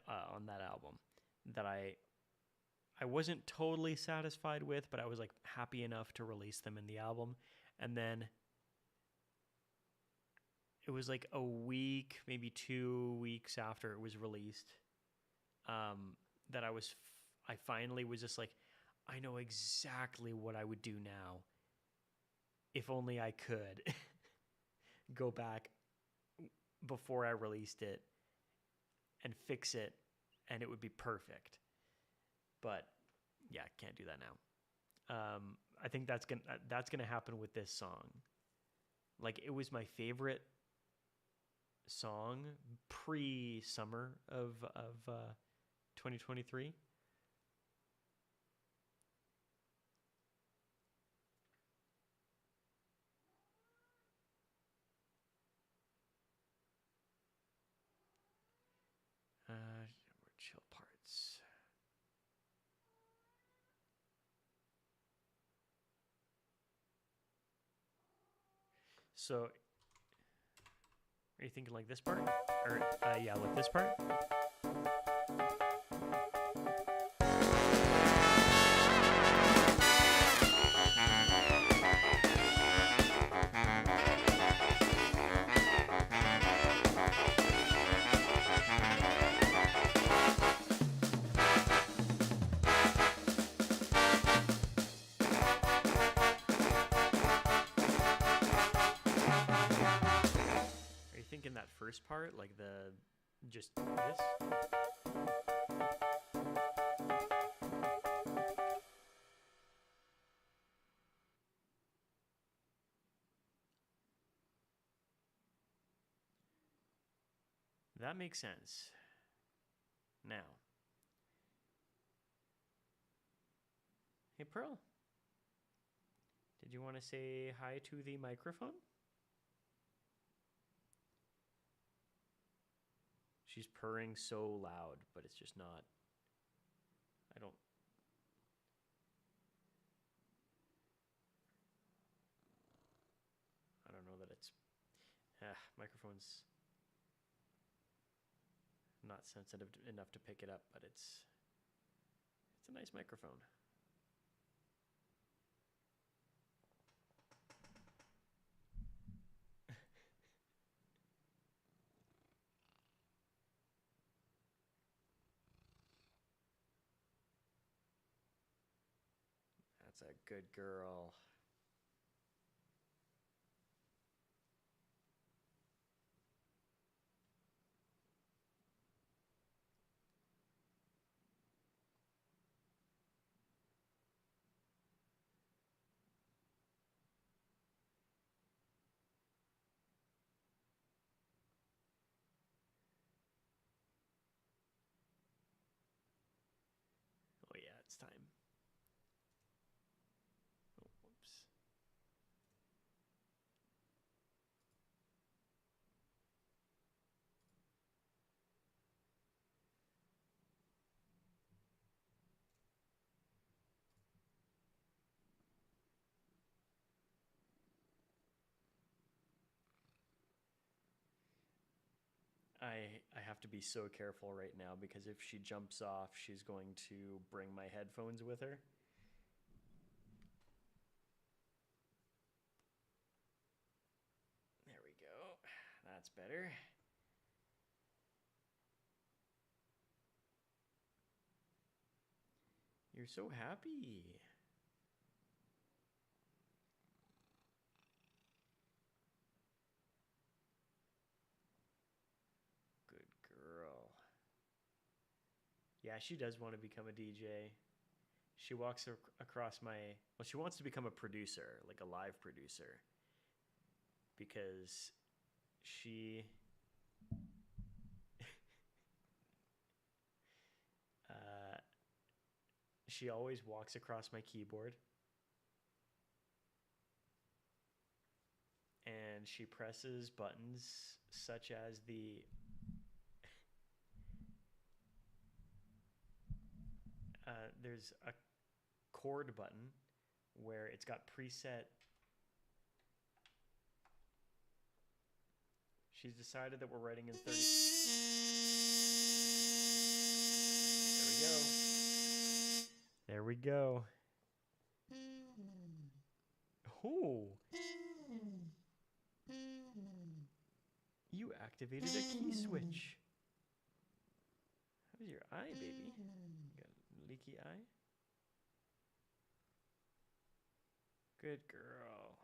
on that album that I wasn't totally satisfied with, but I was like happy enough to release them in the album. And then it was like a week, maybe 2 weeks after it was released, that I finally was just like, I know exactly what I would do now if only I could go back before I released it and fix it, and it would be perfect. But yeah, can't do that now. I think that's gonna happen with this song. Like, it was my favorite song pre-summer of 2023. Chill parts. So, are you thinking like this part? Or, yeah, like this part? That first part, like just this? That makes sense. Now. Hey, Pearl. Did you want to say hi to the microphone? She's purring so loud, but it's just not. I don't know that it's. Microphone's not sensitive enough to pick it up, but it's a nice microphone. That's a good girl. Oh yeah, it's time. Oh, whoops. I have to be so careful right now because if she jumps off, she's going to bring my headphones with her. There we go. That's better. You're so happy. Good girl. Yeah, she does want to become a DJ. She walks across my. Well, she wants to become a producer, like a live producer, because she. uh, she always walks across my keyboard and she presses buttons such as there's a chord button where it's got preset. She's decided that we're writing in 30. There we go. Oh. You activated a key switch. How's your eye, baby? You got a leaky eye? Good girl.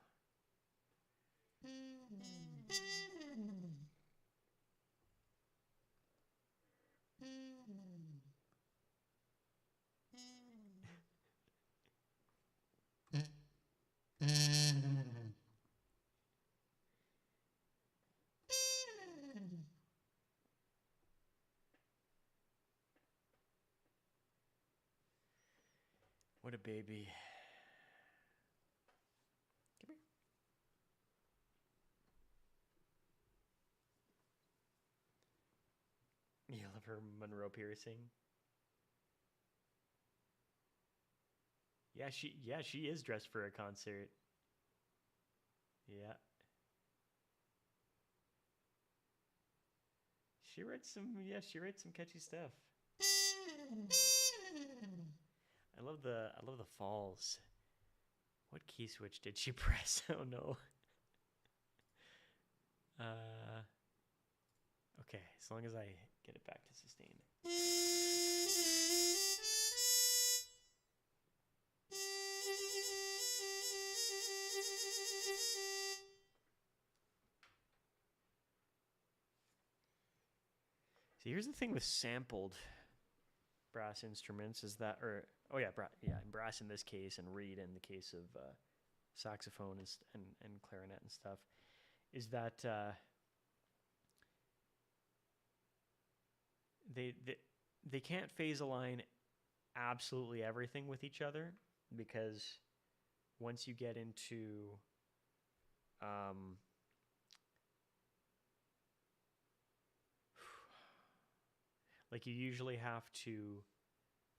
What a baby. Come here. You love her Monroe piercing? Yeah, she is dressed for a concert. Yeah. She writes some catchy stuff. I love the falls. What key switch did she press? Oh no. Okay, as long as I get it back to sustain. See, here's the thing with sampled brass instruments is that, or oh yeah, brass in this case, and reed in the case of saxophone and clarinet and stuff, is that they they can't phase align absolutely everything with each other because once you get into um, like you usually have to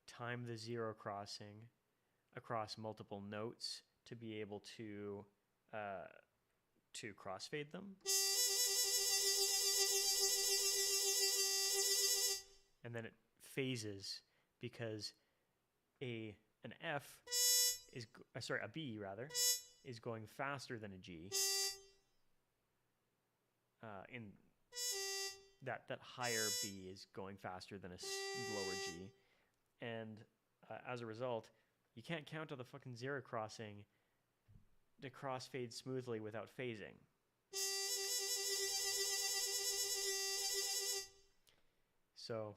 time the zero crossing across multiple notes to be able to crossfade them. And then it phases because an F is a B rather is going faster than a G. In that higher B is going faster than a lower G, and as a result, You can't count on the fucking zero crossing to crossfade smoothly without phasing. So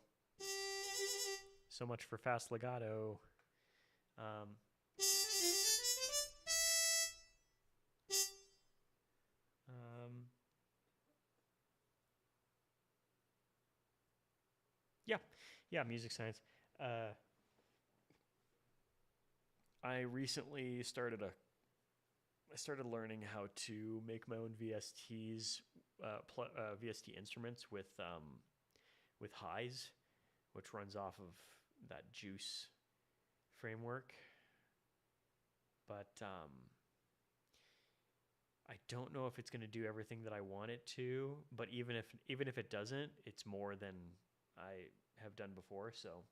much for fast legato. Um, yeah, music science. I recently started learning how to make my own VSTs, VST instruments with highs, which runs off of that Juice framework. But I don't know if it's going to do everything that I want it to. But even if it doesn't, it's more than I have done before. So.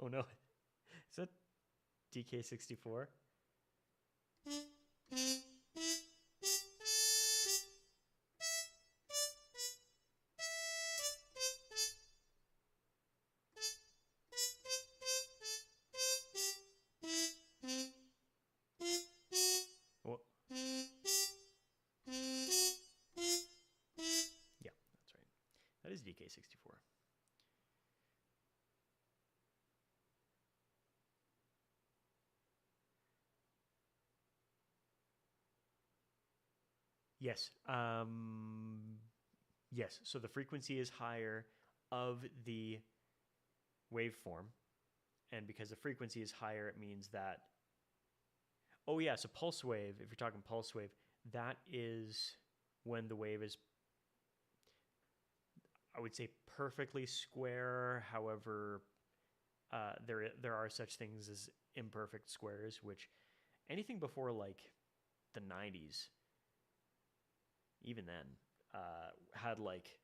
Oh no. Is that DK64? Well, yeah, that's right. That is DK64. Yes. Yes. So the frequency is higher of the waveform. And because the frequency is higher, it means that. Oh, yeah. So pulse wave, if you're talking pulse wave, that is when the wave is, I would say, perfectly square. However, there are such things as imperfect squares, which anything before like the 90s, even then, had like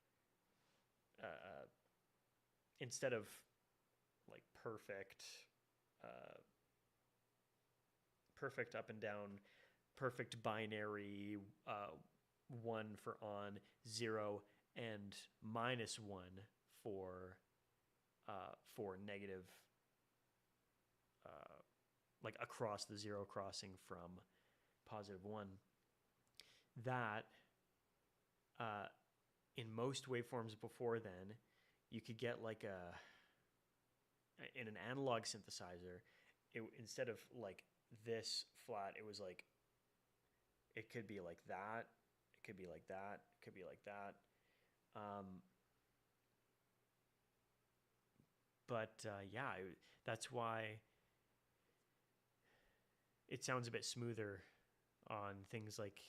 instead of like perfect up and down, perfect binary, 1 for on, 0 and -1 for negative, like across the zero crossing from +1. That in most waveforms before then, you could get like in an analog synthesizer, instead of like this flat, it was like, it could be like that, it could be like that, it could be like that. Yeah, that's why it sounds a bit smoother on things like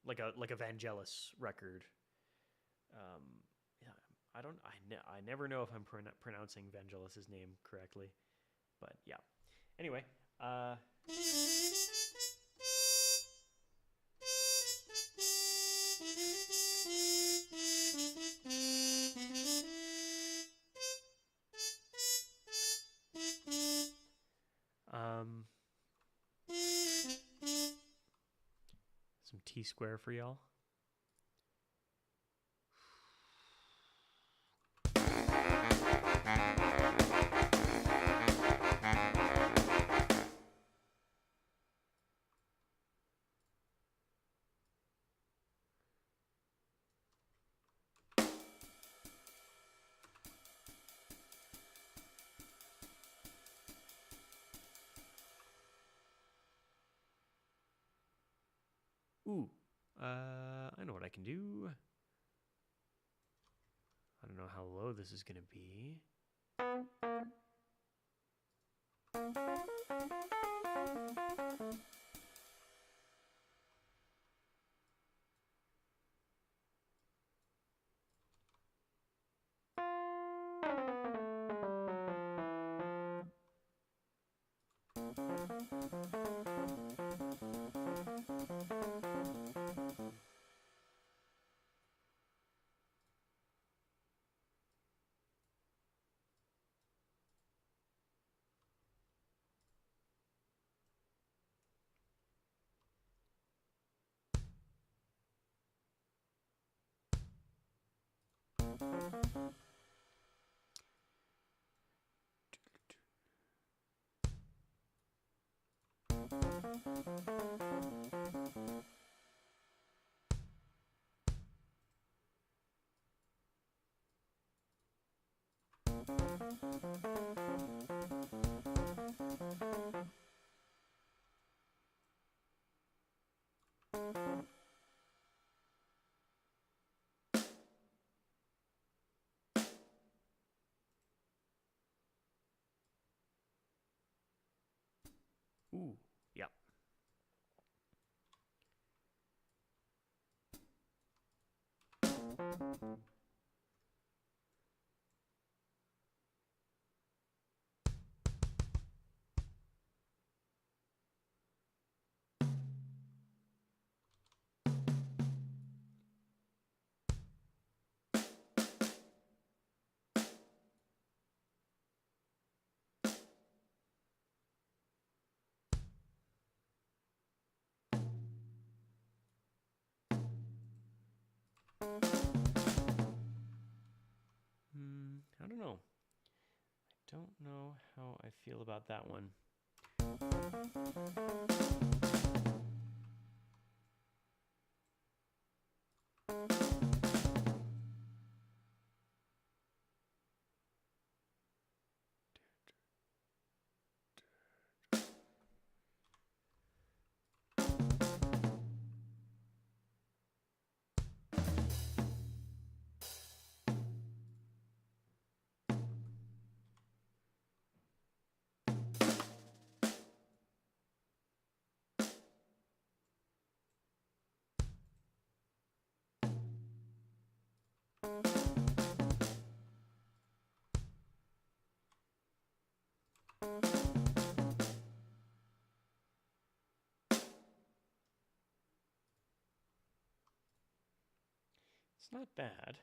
like a Vangelis record. Yeah, I never know if I'm pronouncing Vangelis's name correctly, but yeah. Anyway, some T-square for y'all. Ooh, I know what I can do. I don't know how low this is going to be. Ooh, yep. I don't know. I don't know how I feel about that one. It's not bad.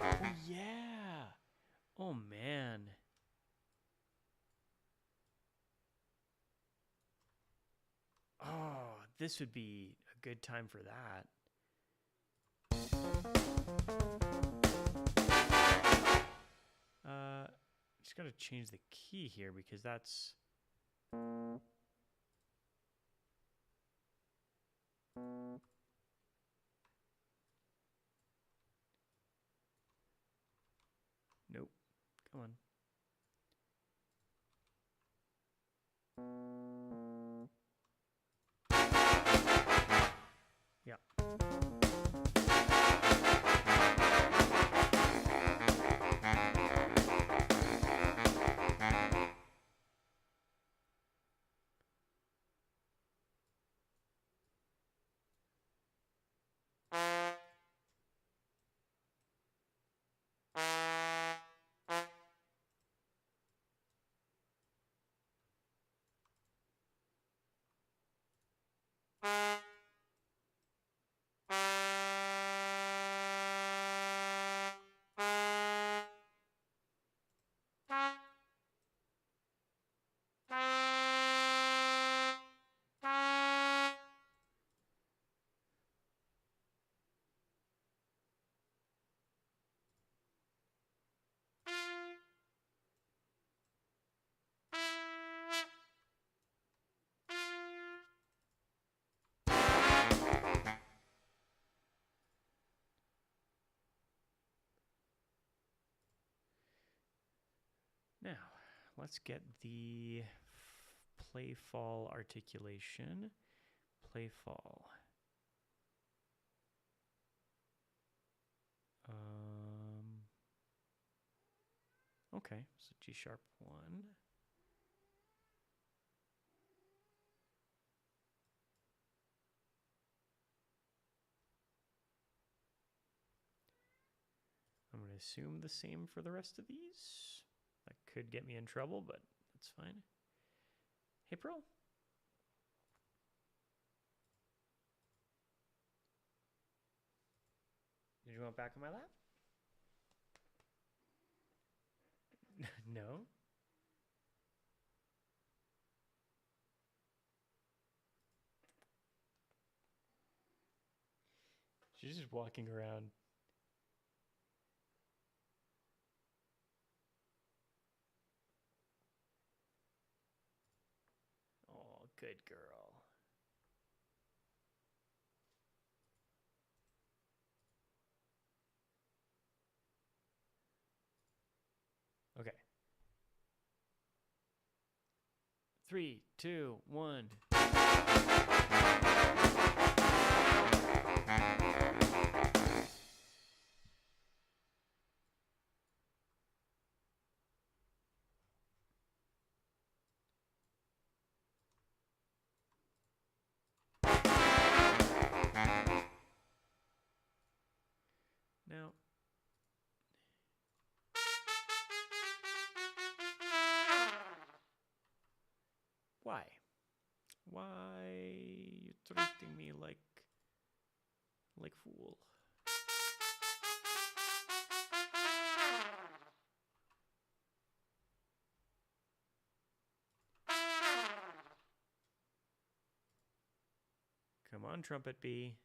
Oh, yeah. Oh, man. Oh, this would be a good time for that. Just gotta change the key here because that's. Nope. Come on. Yeah. Now, let's get the play fall articulation. Play fall. Okay, so G sharp 1. I'm going to assume the same for the rest of these. That could get me in trouble, but that's fine. Hey, Pearl. Did you want back on my lap? No? She's just walking around. Oh, good girl. Okay. 3, 2, 1. Now, why? Why you treating me like fool? Come on, trumpet bee.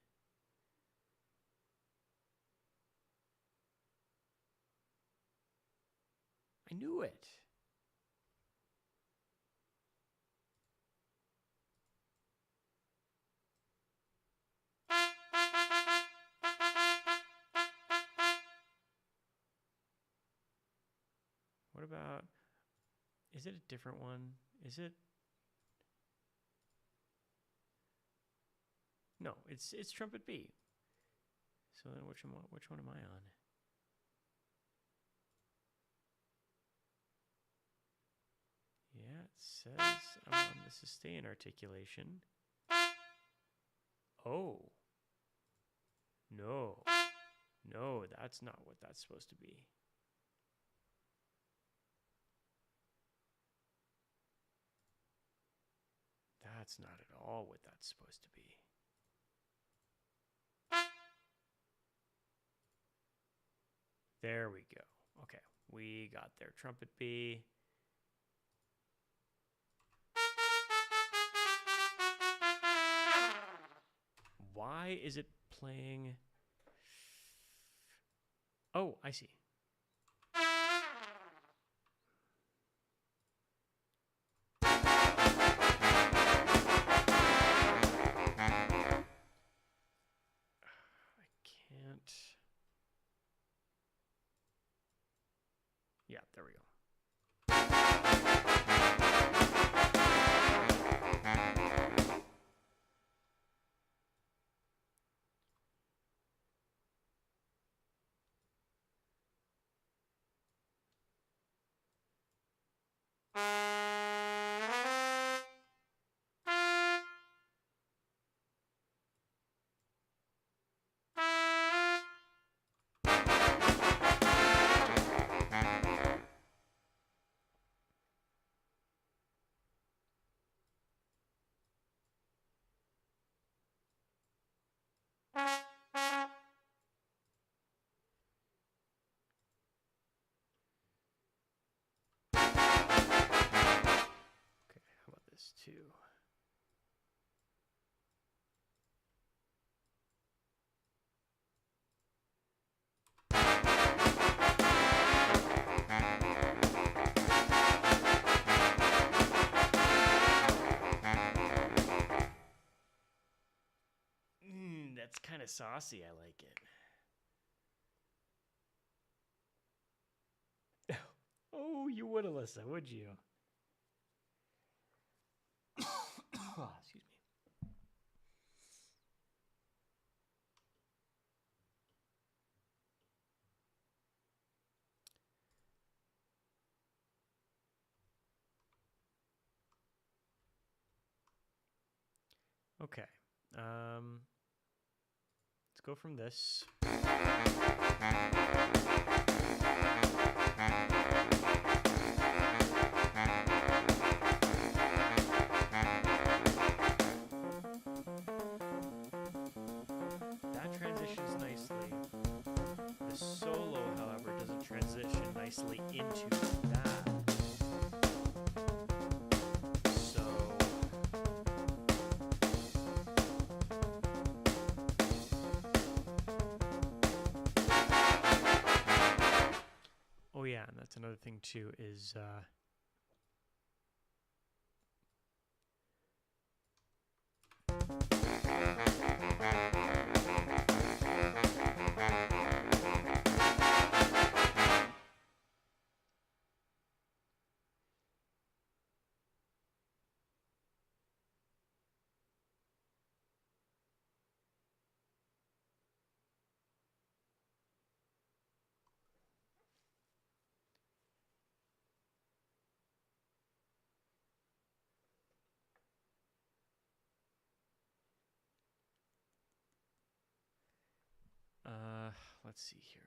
I knew it. What about, is it a different one? Is it? No, it's trumpet B. So then which one am I on? Yeah, it says I'm on the sustain articulation. Oh. No. No, that's not what that's supposed to be. That's not at all what that's supposed to be. There we go. Okay, we got there. Trumpet B. Why is it playing? Oh, I see. Can't. Yeah, there we go. too. That's kind of saucy. I like it. Oh, you would, Alyssa, would you? Oh, excuse me. Okay. Let's go from this. That transitions nicely. The solo, however, doesn't transition nicely into that. So oh yeah, and that's another thing too is let's see here.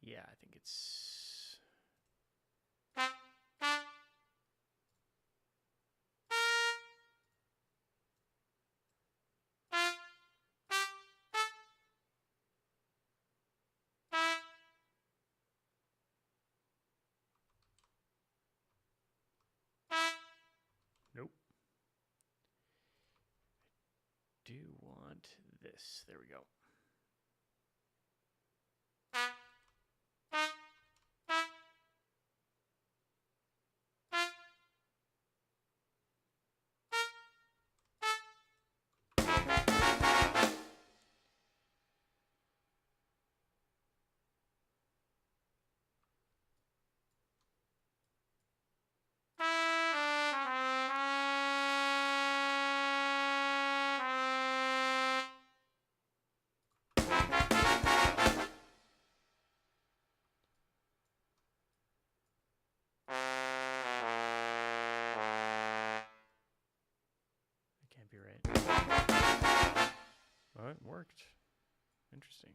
Yeah, I think it's nope. Do want this. There we go. Can't be right. Oh, it worked. Interesting.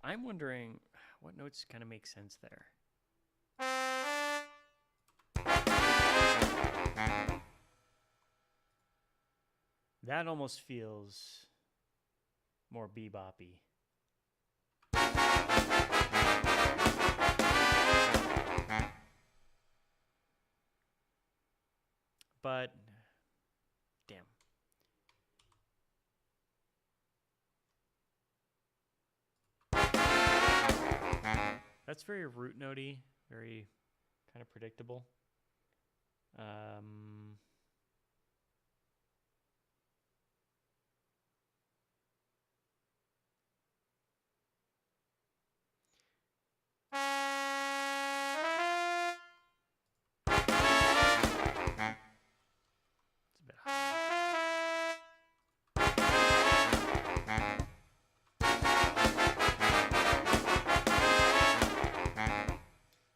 I'm wondering what notes kind of make sense there. That almost feels more beboppy. But damn. That's very root notey, very kind of predictable. It's a bit high.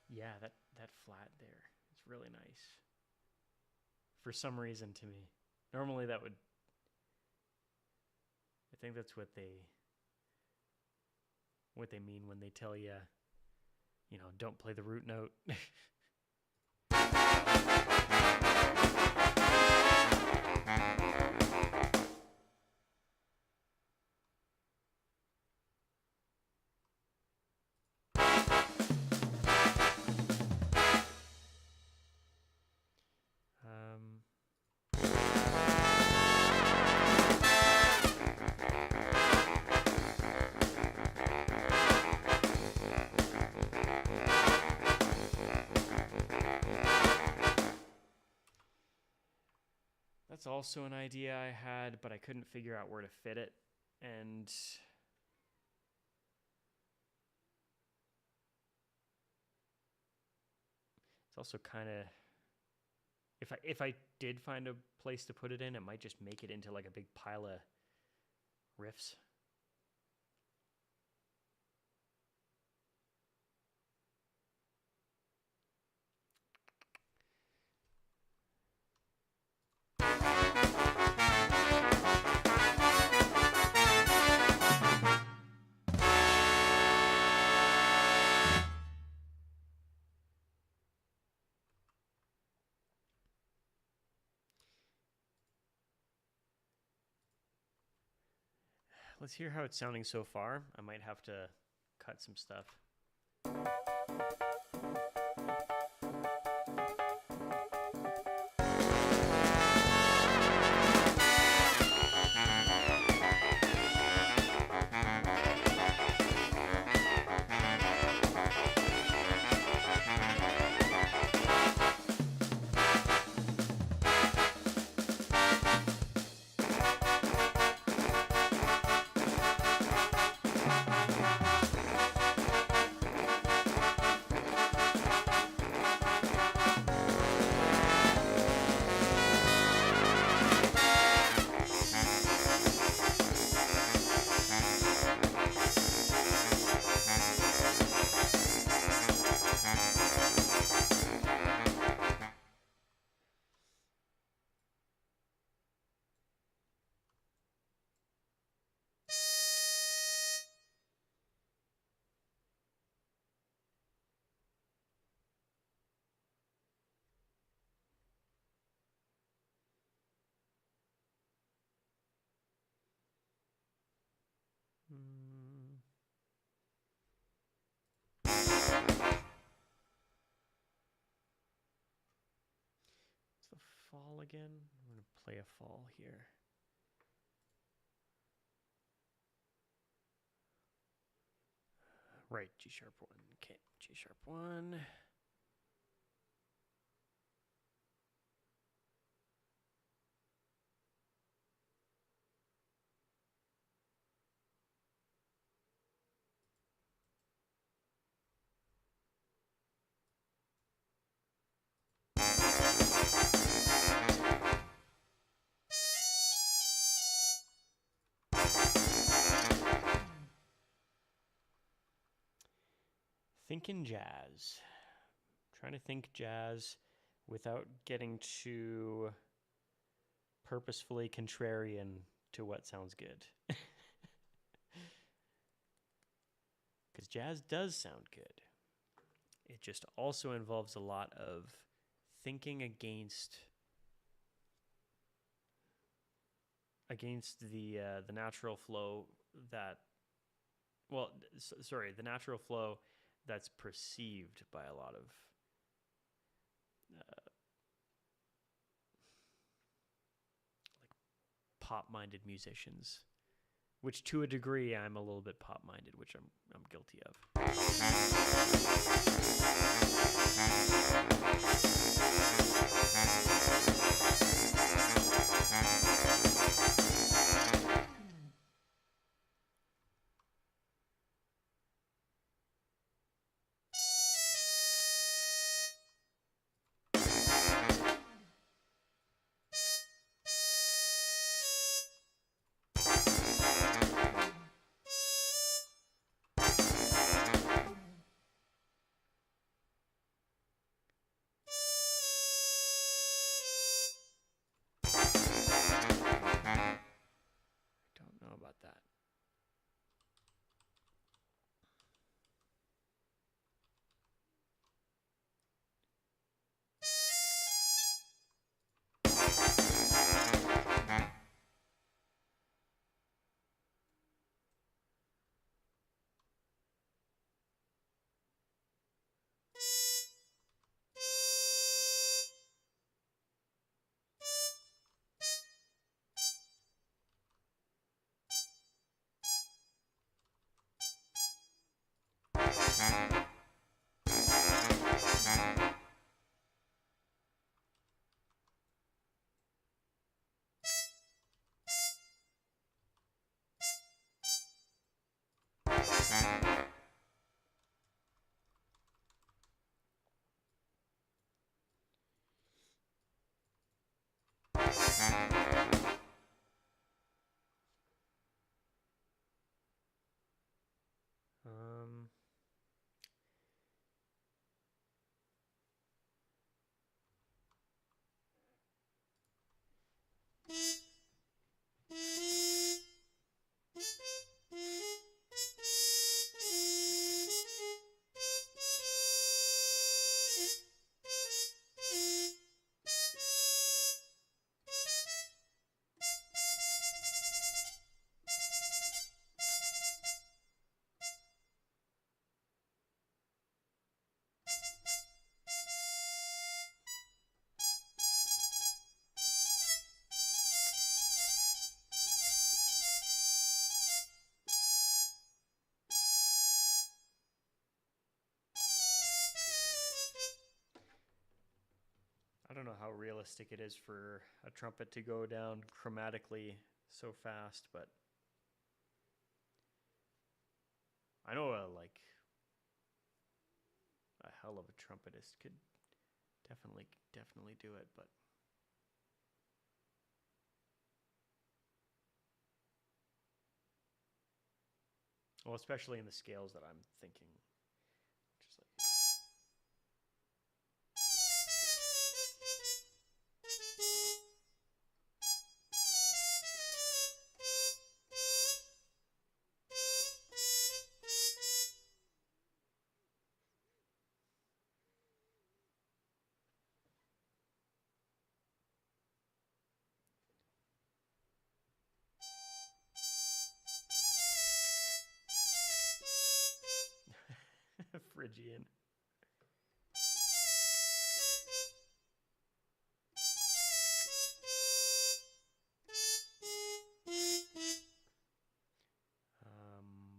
Yeah, that flat there is really nice. For some reason to me. Normally that would I think that's what they mean when they tell you, don't play the root note. That's also an idea I had, but I couldn't figure out where to fit it. And it's also kind of if I did find a place to put it in, it might just make it into like a big pile of riffs. Let's hear how it's sounding so far. I might have to cut some stuff. What's the fall again? I'm going to play a fall here. Right, G sharp 1. Okay, G sharp 1. Thinking jazz. Trying to think jazz without getting too purposefully contrarian to what sounds good. Because jazz does sound good. It just also involves a lot of thinking against the natural flow that the natural flow that's perceived by a lot of like pop-minded musicians which to a degree I'm a little bit pop-minded, which I'm guilty of. Don't know about that. Um, I don't know how realistic it is for a trumpet to go down chromatically so fast, but I know a hell of a trumpetist could definitely do it, but well, especially in the scales that I'm thinking, just like Phrygian.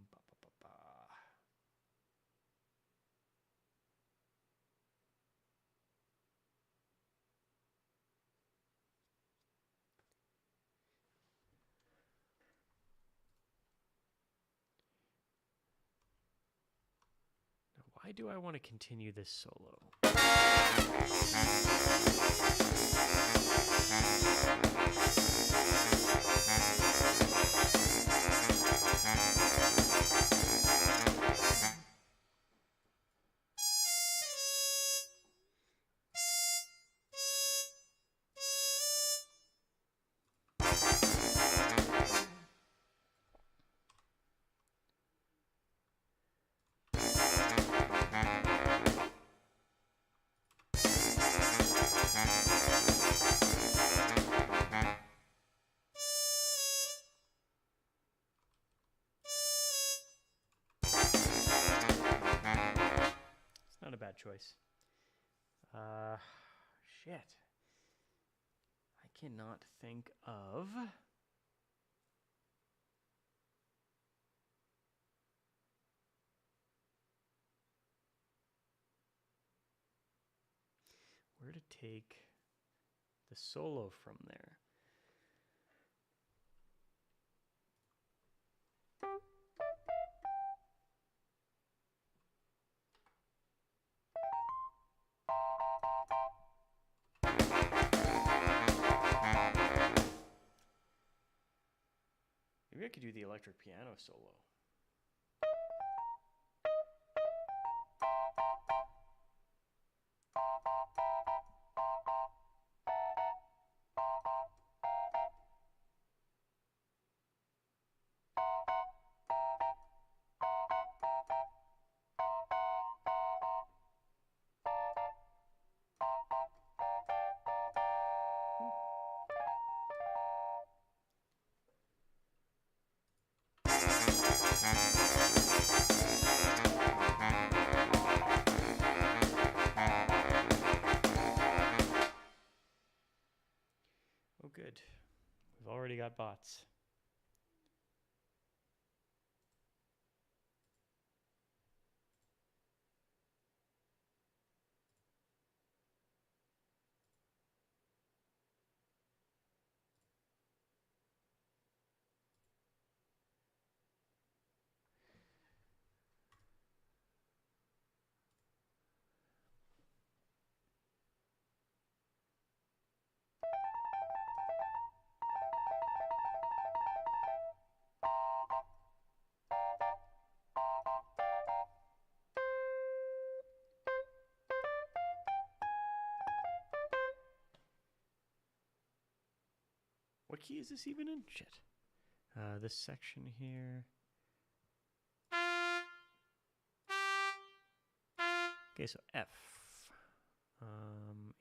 Ba, ba, ba, ba. Now, why do I want to continue this solo? It's not a bad choice. Shit. I cannot think of where to take the solo from there. Maybe I could do the electric piano solo. Oh, good. We've already got bots. What key is this even in? Shit. This section here. Okay, so F.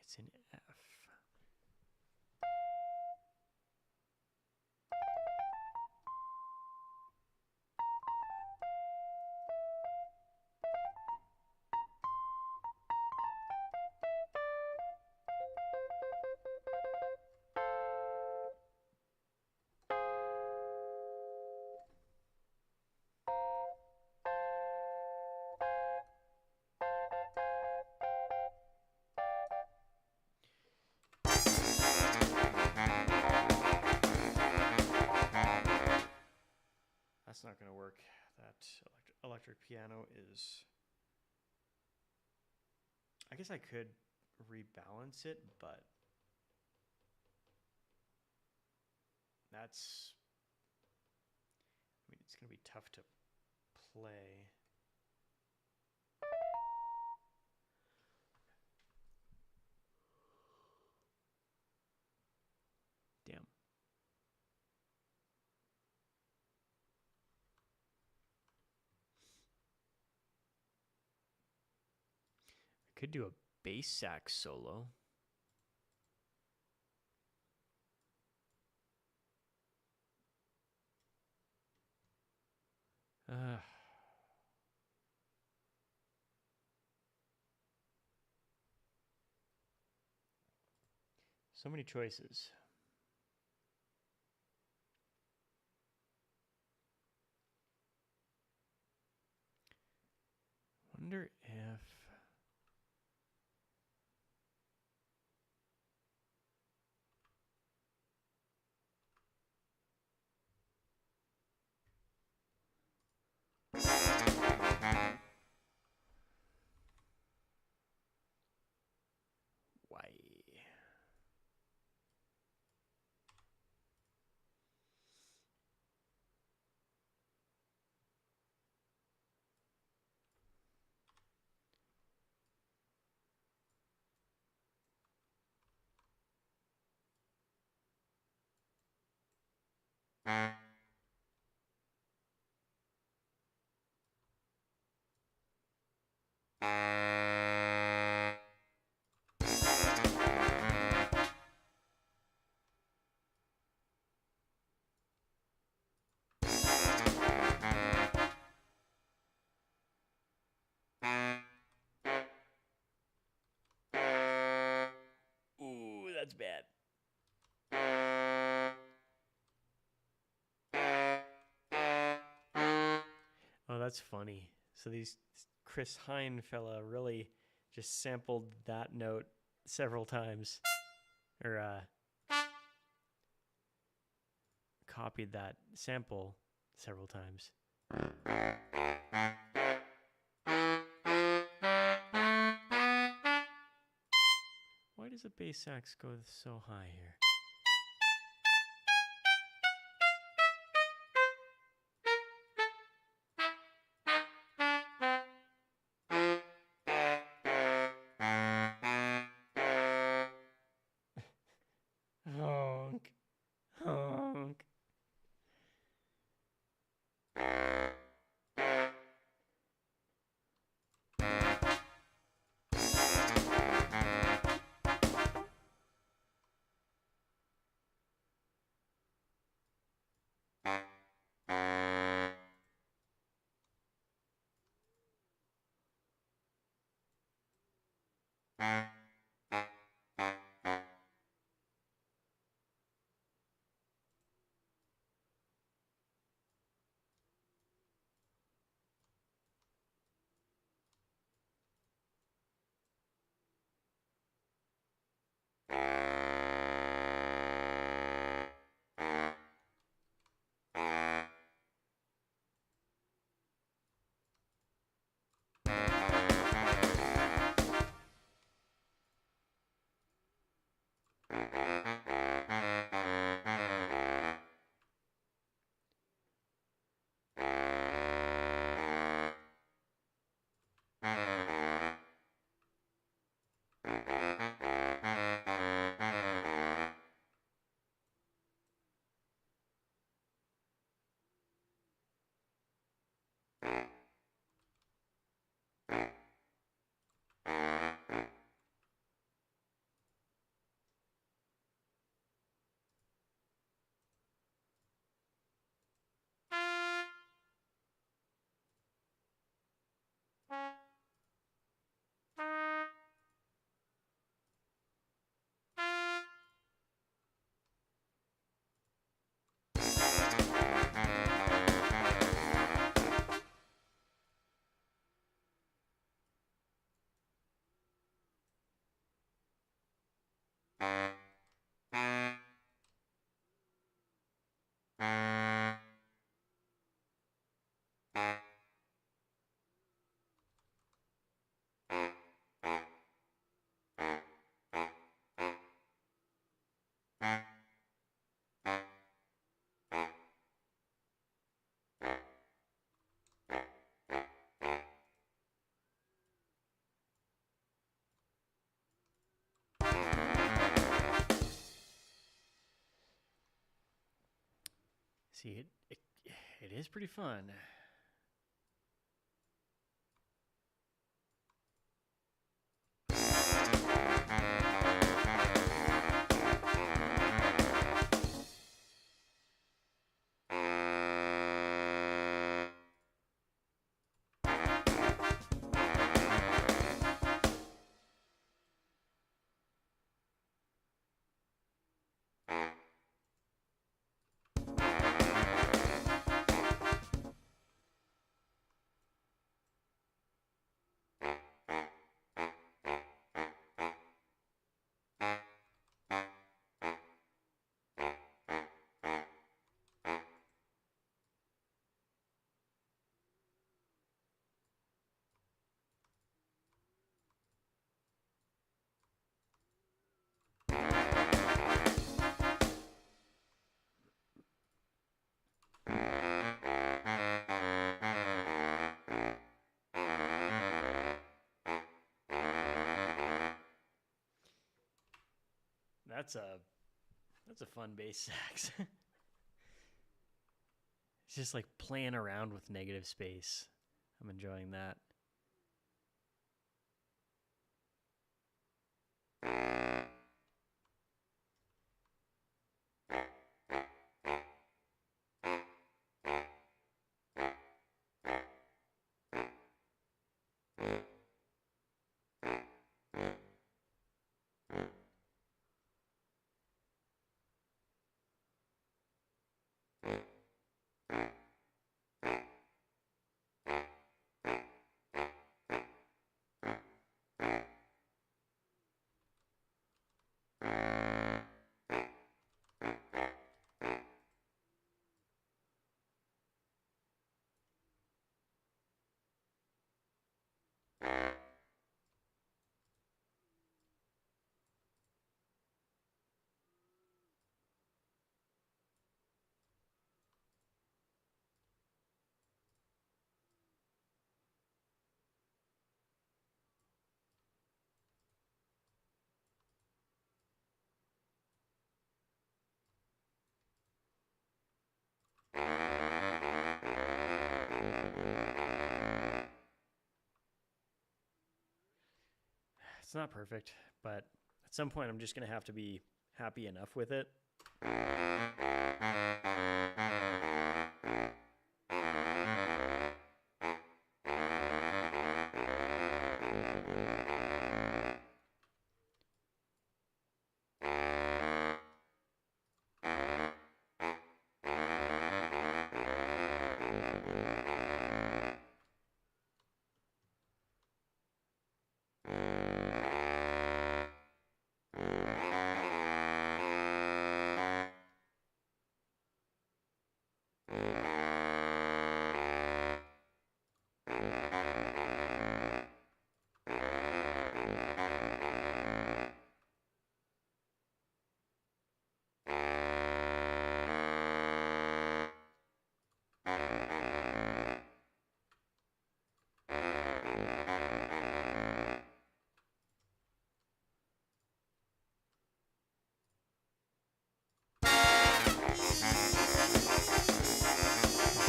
It's in F. That's not going to work. That electric piano is... I guess I could rebalance it, but that's... I mean, it's going to be tough to play. Damn. I could do a bass sax solo. So many choices. Wonder if... Why? Ooh, that's bad. Oh, that's funny. So these Chris Hine fella really just sampled that note several times, or copied that sample several times. Why does the bass sax go so high here? Honk. Honk. See, it is pretty fun. That's a fun bass sax. It's just like playing around with negative space. I'm enjoying that. It's not perfect, but at some point I'm just going to have to be happy enough with it.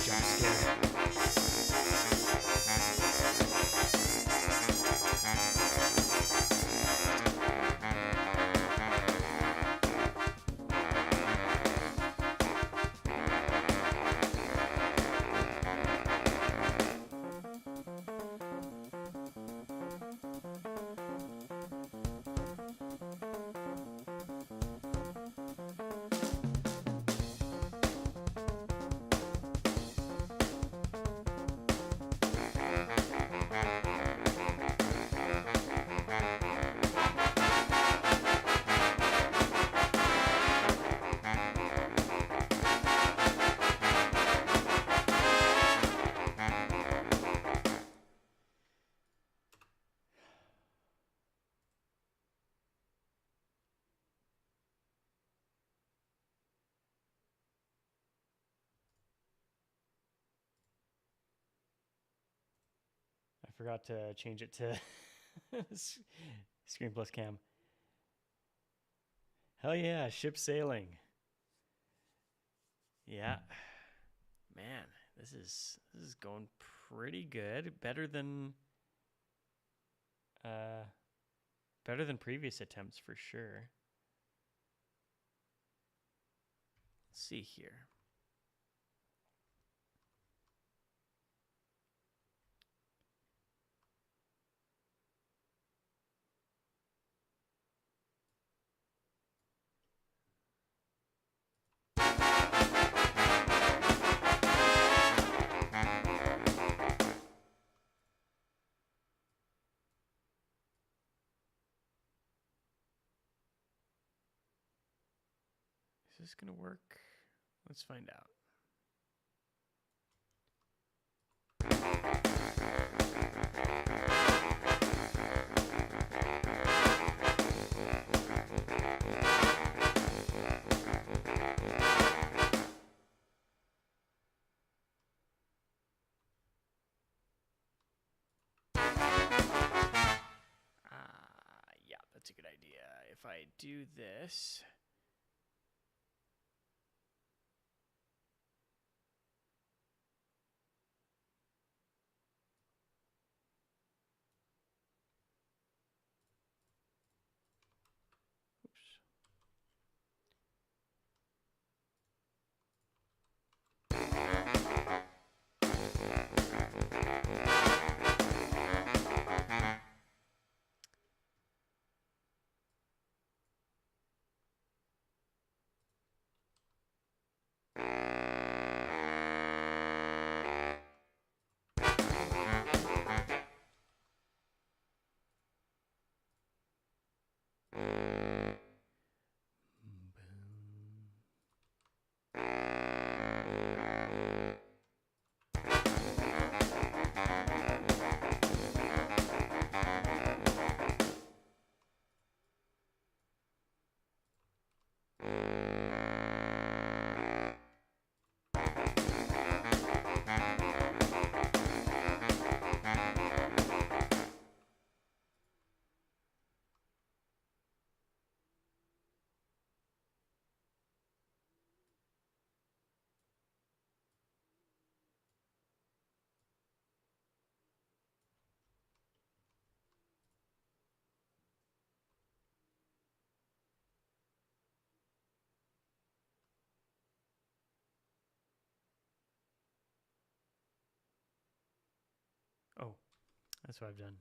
Jump scare. I forgot to change it to screen plus cam. Hell yeah, ship sailing. Yeah. Man, this is going pretty good. Better than previous attempts for sure. Let's see here. Is this gonna work? Let's find out. Yeah, that's a good idea. If I do this. Oops. That's what I've done.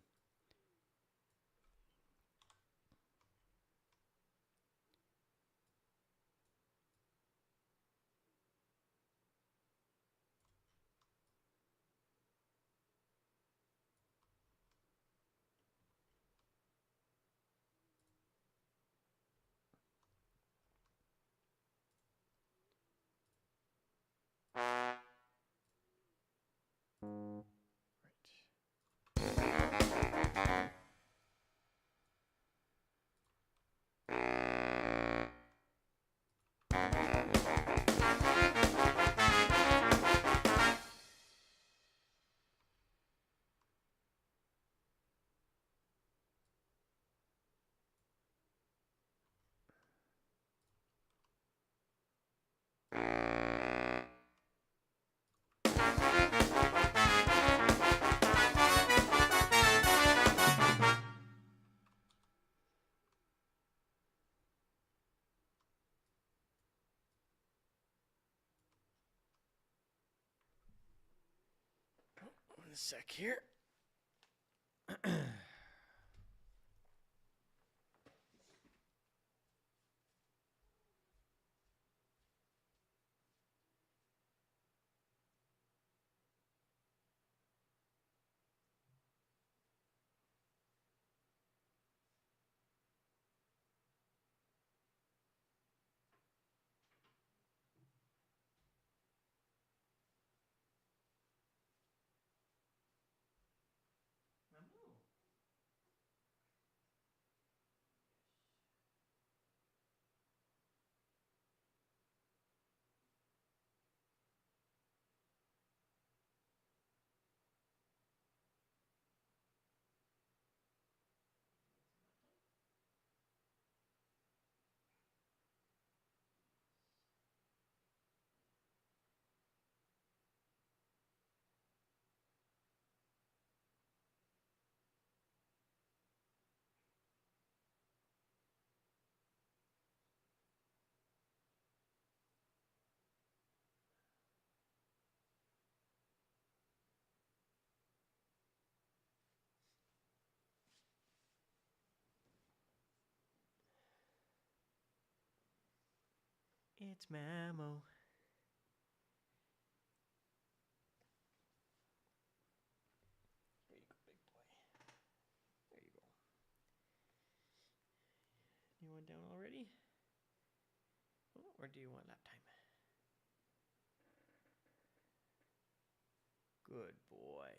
One sec here. It's Mamo. There you go, big boy. There you go. You want down already? Oh, or do you want lap time? Good boy.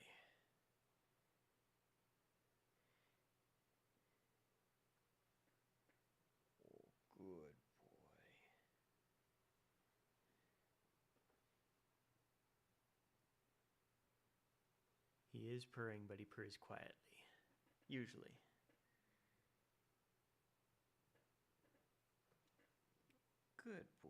Oh, good boy. He is purring, but he purrs quietly. Usually. Good boy.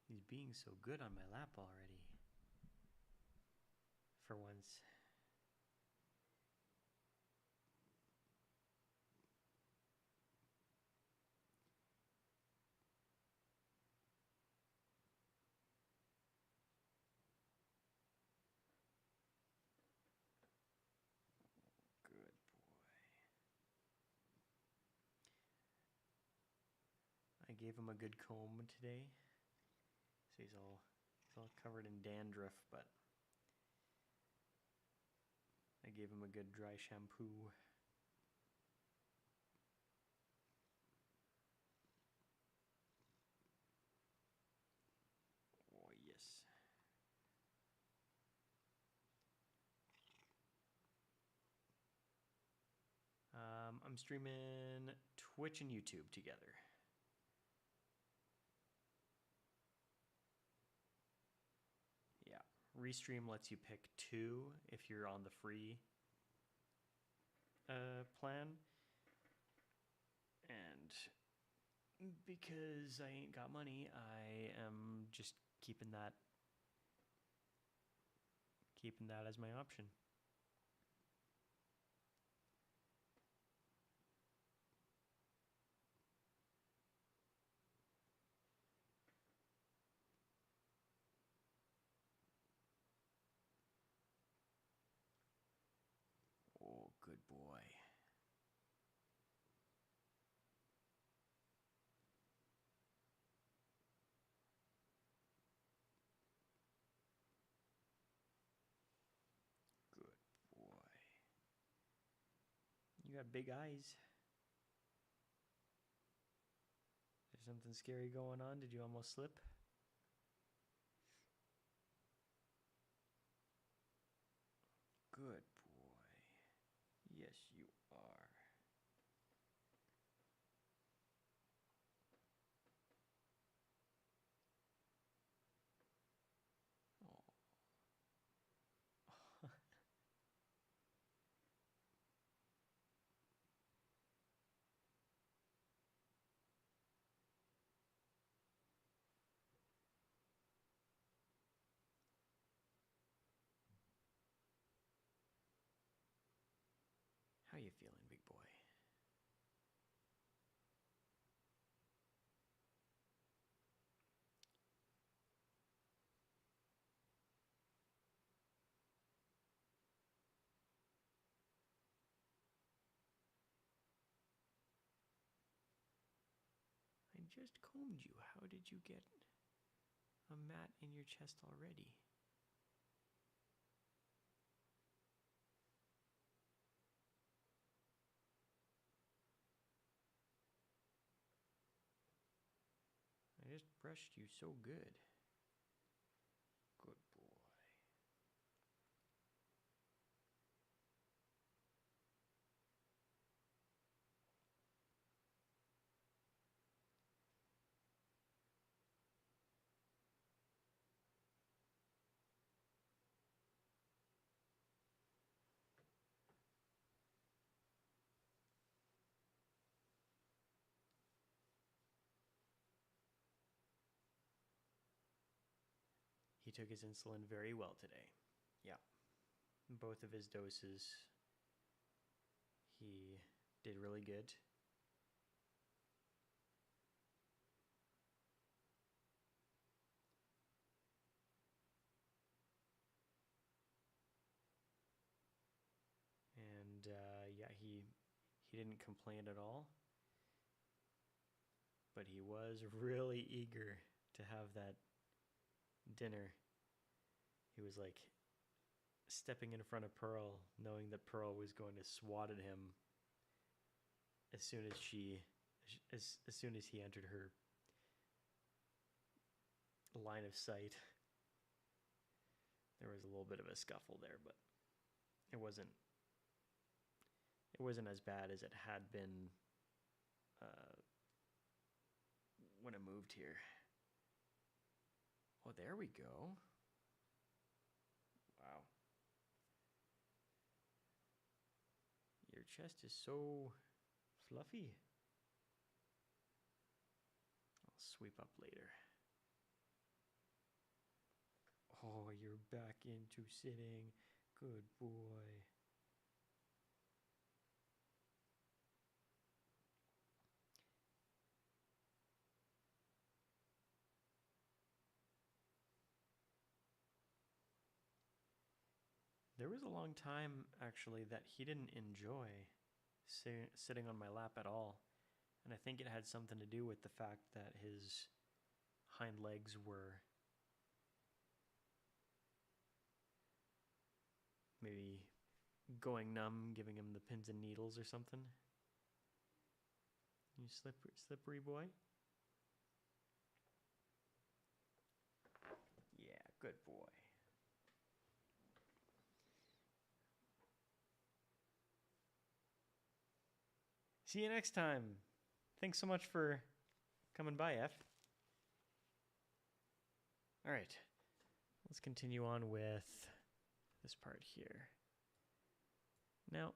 He's being so good on my lap already. For once. Good boy. I gave him a good comb today. So he's all covered in dandruff, but I gave him a good dry shampoo. Oh, yes. I'm I'm streaming Twitch and YouTube together. Yeah. Restream lets you pick 2 if you're on the free plan. And because I ain't got money, I am just keeping that as my option. Oh, good boy. Good boy. You got big eyes. There's something scary going on. Did you almost slip? Good boy. Yes, you are. Oh. How you feeling, big boy? I just combed you. How did you get a mat in your chest already? I just brushed you so good. Good boy. He took his insulin very well today. Yeah. Both of his doses, he did really good. And yeah, he didn't complain at all. But he was really eager to have that dinner. He was like stepping in front of Pearl, knowing that Pearl was going to swat at him as soon as he entered her line of sight. There was a little bit of a scuffle there, but it wasn't as bad as it had been when I moved here. Oh, there we go. Wow. Your chest is so fluffy. I'll sweep up later. Oh, you're back into sitting. Good boy. There was a long time, actually, that he didn't enjoy sitting on my lap at all. And I think it had something to do with the fact that his hind legs were maybe going numb, giving him the pins and needles or something. You slippery boy? Yeah, good boy. See you next time. Thanks so much for coming by, F. All right. Let's continue on with this part here. Now.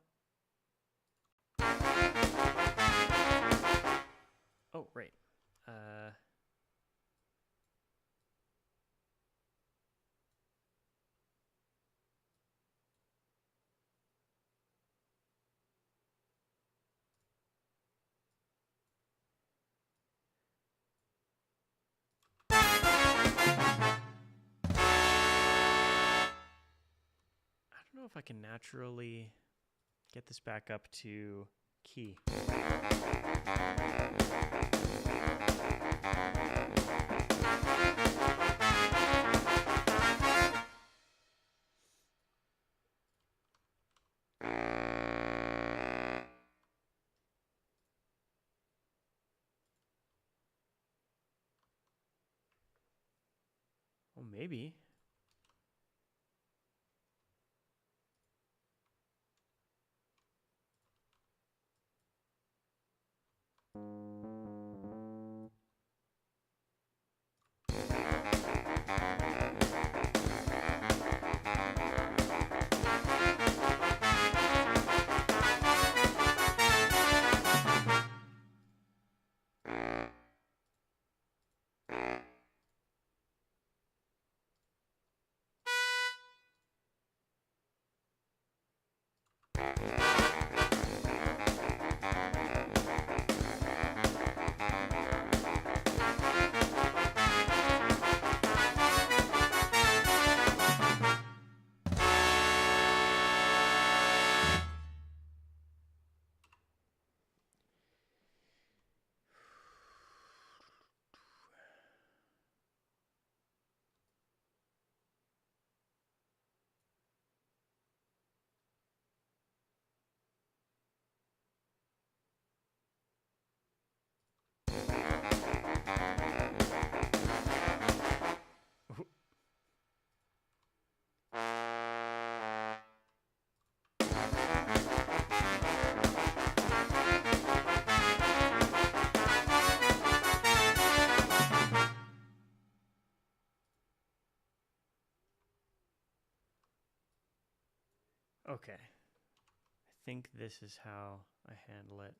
Oh, right. I don't know if I can naturally get this back up to key. Oh, maybe. Okay. I think this is how I handle it.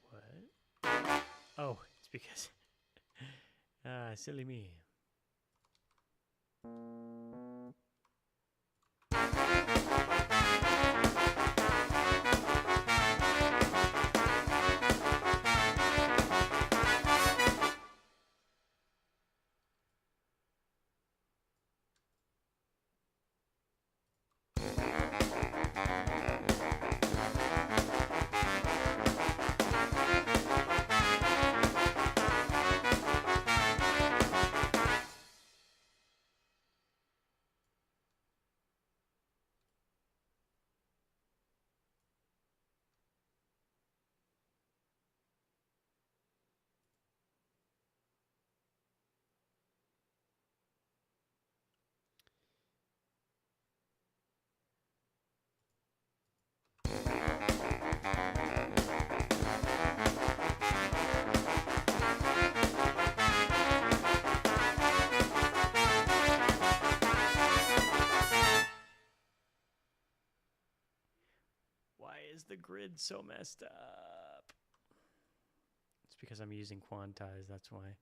What? Oh, it's because... silly me. is the grid so messed up? It's because I'm using quantize, that's why.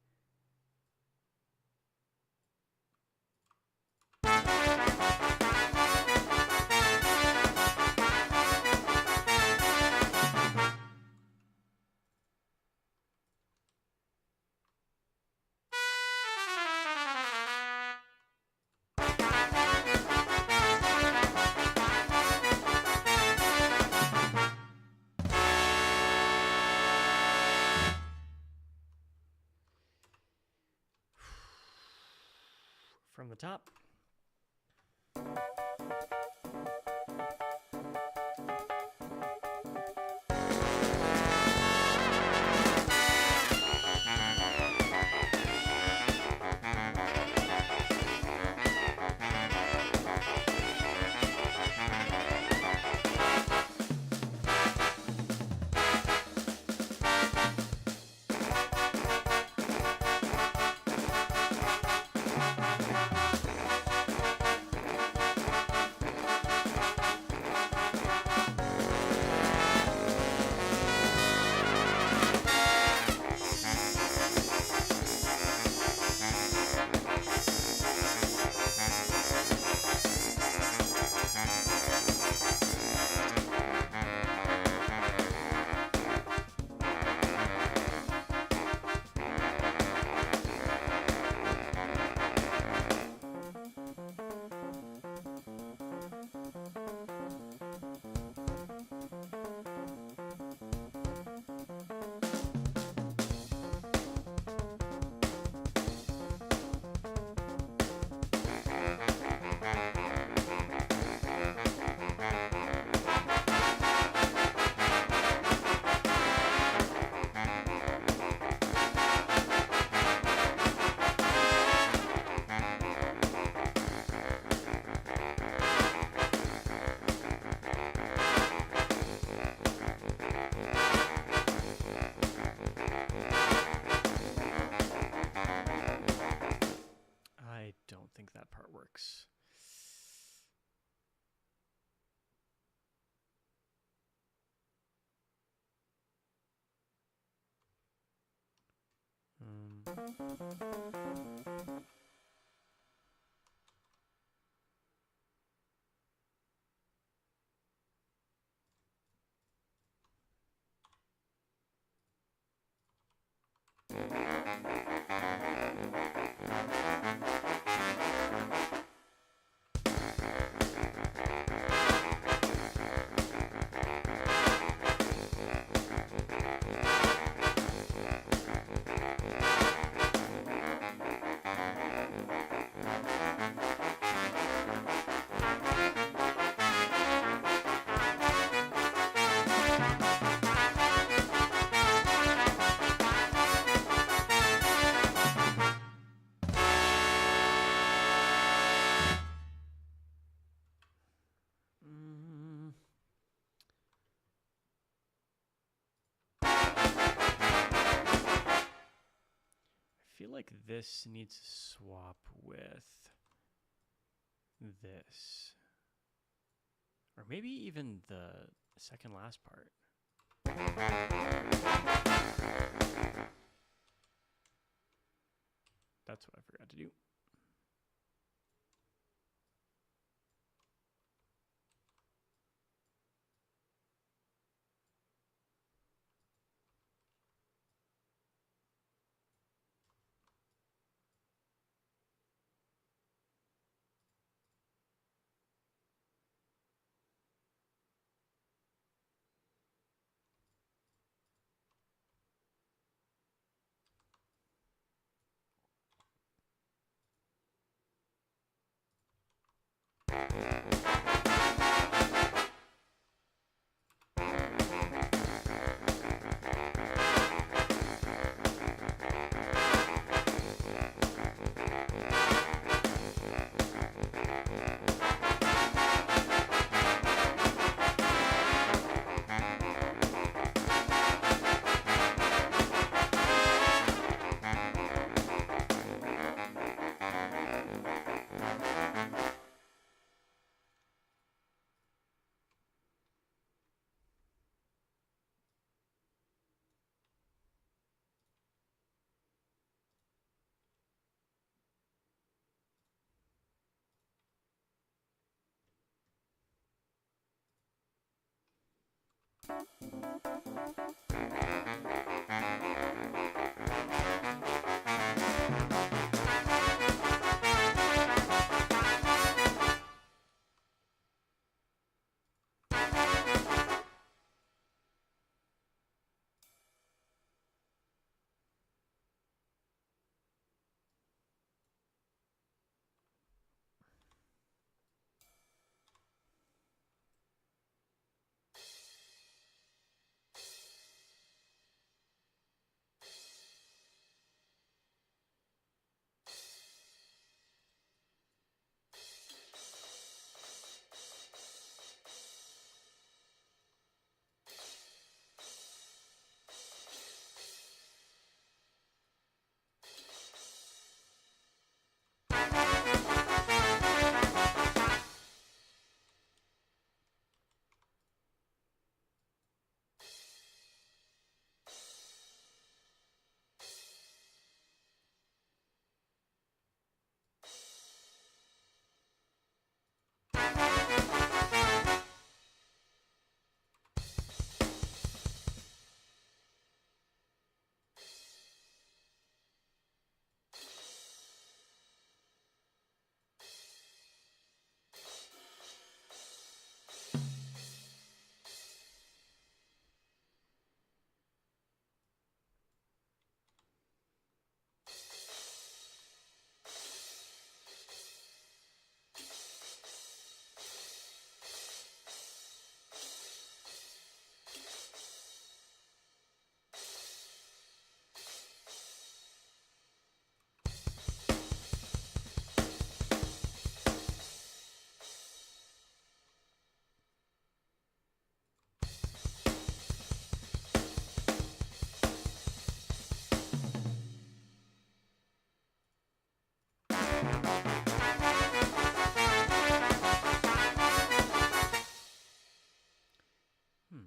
From the top. I don't think that part works. I feel like this needs to swap with this. Or maybe even the second last part. That's what I forgot to do. Hmm.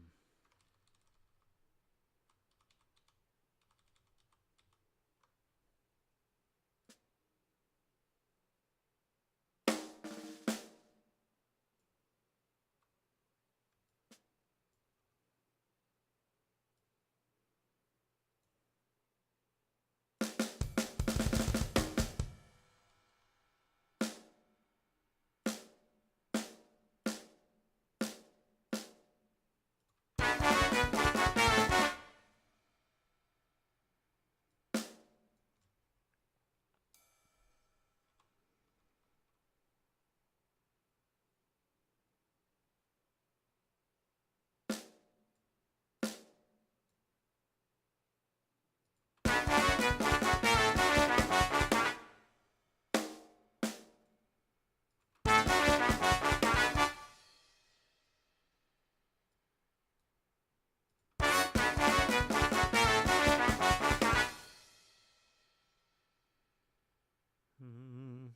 Hmm.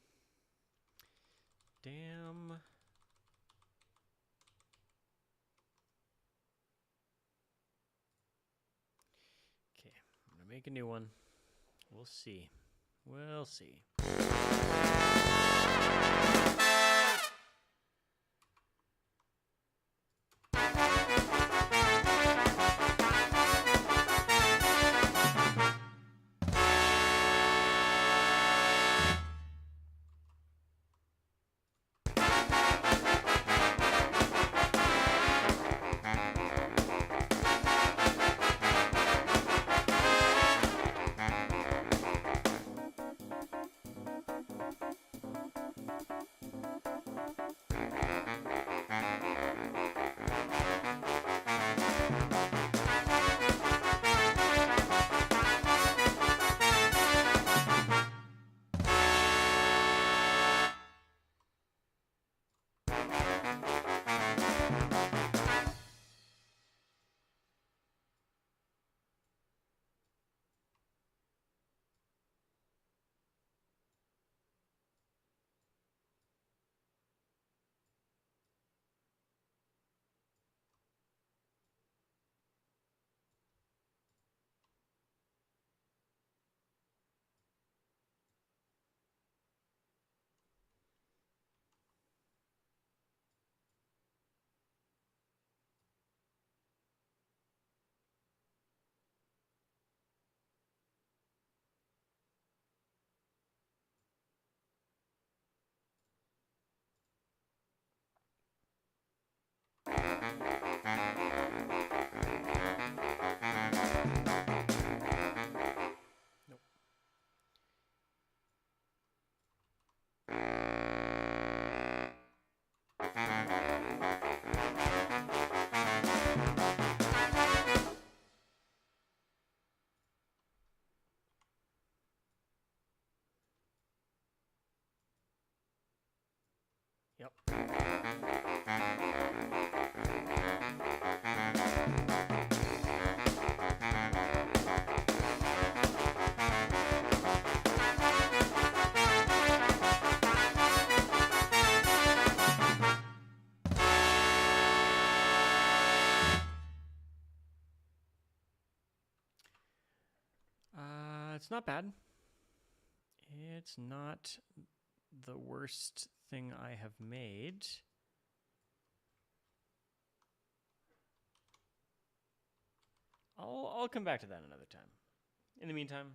Damn. Okay, I'm gonna make a new one. We'll see. We'll see. Yep. It's not bad. It's not the worst thing I have made. I'll come back to that another time. In the meantime,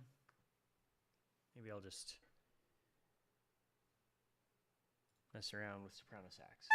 maybe I'll just mess around with soprano sax.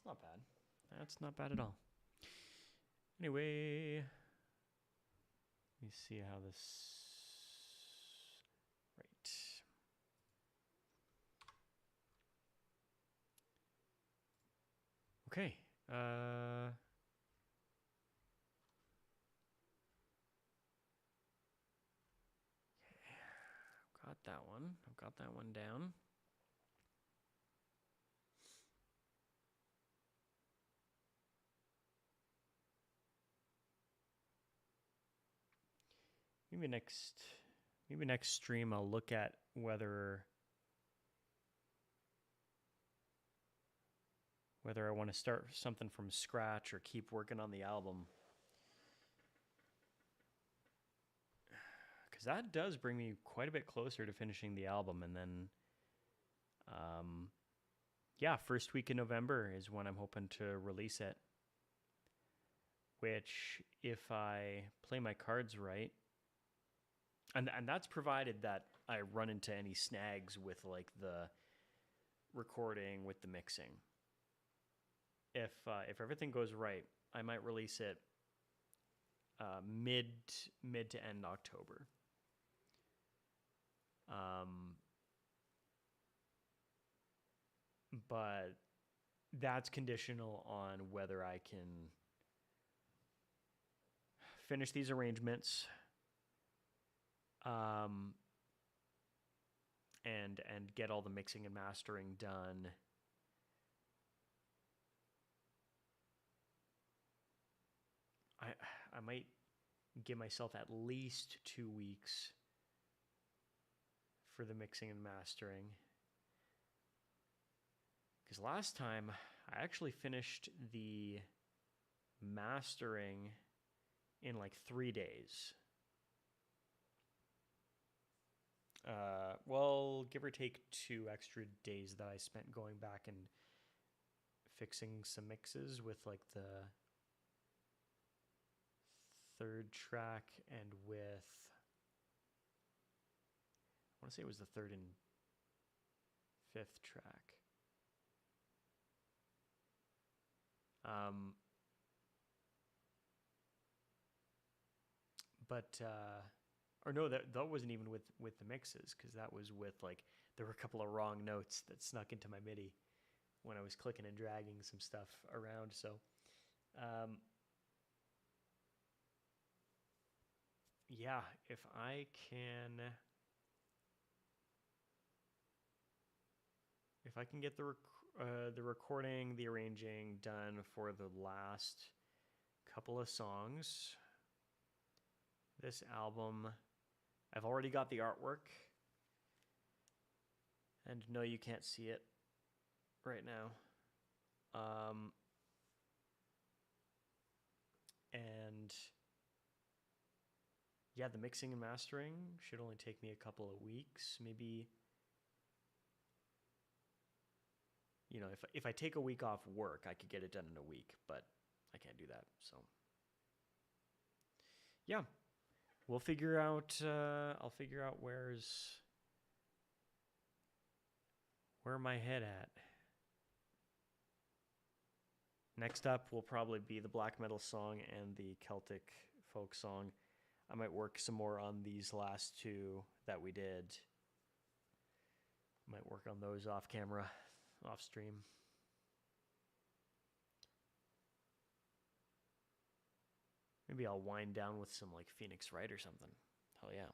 Not bad. That's not bad at all. Anyway, let me see how this. Right. Okay. I've got that one. I've got that one down. Maybe next stream I'll look at whether I want to start something from scratch or keep working on the album. Because that does bring me quite a bit closer to finishing the album. And then, first week in November is when I'm hoping to release it. Which, if I play my cards right, and that's provided that I run into any snags with like the recording, with the mixing. If everything goes right, I might release it mid to end October. But that's conditional on whether I can finish these arrangements, and get all the mixing and mastering done. I might give myself at least 2 weeks for the mixing and mastering. Because last time I actually finished the mastering in like 3 days. Well, give or take 2 extra days that I spent going back and fixing some mixes with like the 3rd track and with, I want to say it was the 3rd and 5th track. Or no, that wasn't even with the mixes, because that was with like, there were a couple of wrong notes that snuck into my MIDI when I was clicking and dragging some stuff around. So, yeah, if I can get the the recording, the arranging done for the last couple of songs. This album, I've already got the artwork. And no, you can't see it right now. And yeah, the mixing and mastering should only take me a couple of weeks, maybe. You know, if I take a week off work, I could get it done in a week, but I can't do that. So yeah, we'll figure out. I'll figure out where my head at. Next up will probably be the black metal song and the Celtic folk song. I might work some more on these last two that we did. Might work on those off camera, off stream. Maybe I'll wind down with some like Phoenix Wright or something. Hell yeah.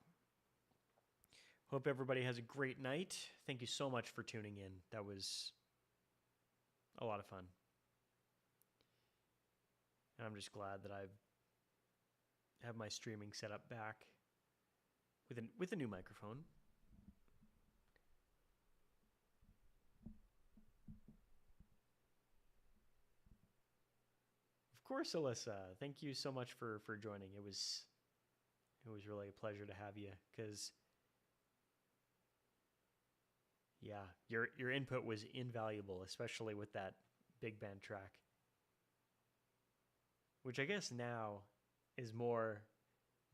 Hope everybody has a great night. Thank you so much for tuning in. That was a lot of fun. And I'm just glad that I have my streaming set up back with a new microphone. Of course, Alyssa. Thank you so much for joining. It was really a pleasure to have you, because yeah, your input was invaluable, especially with that big band track, which I guess now is more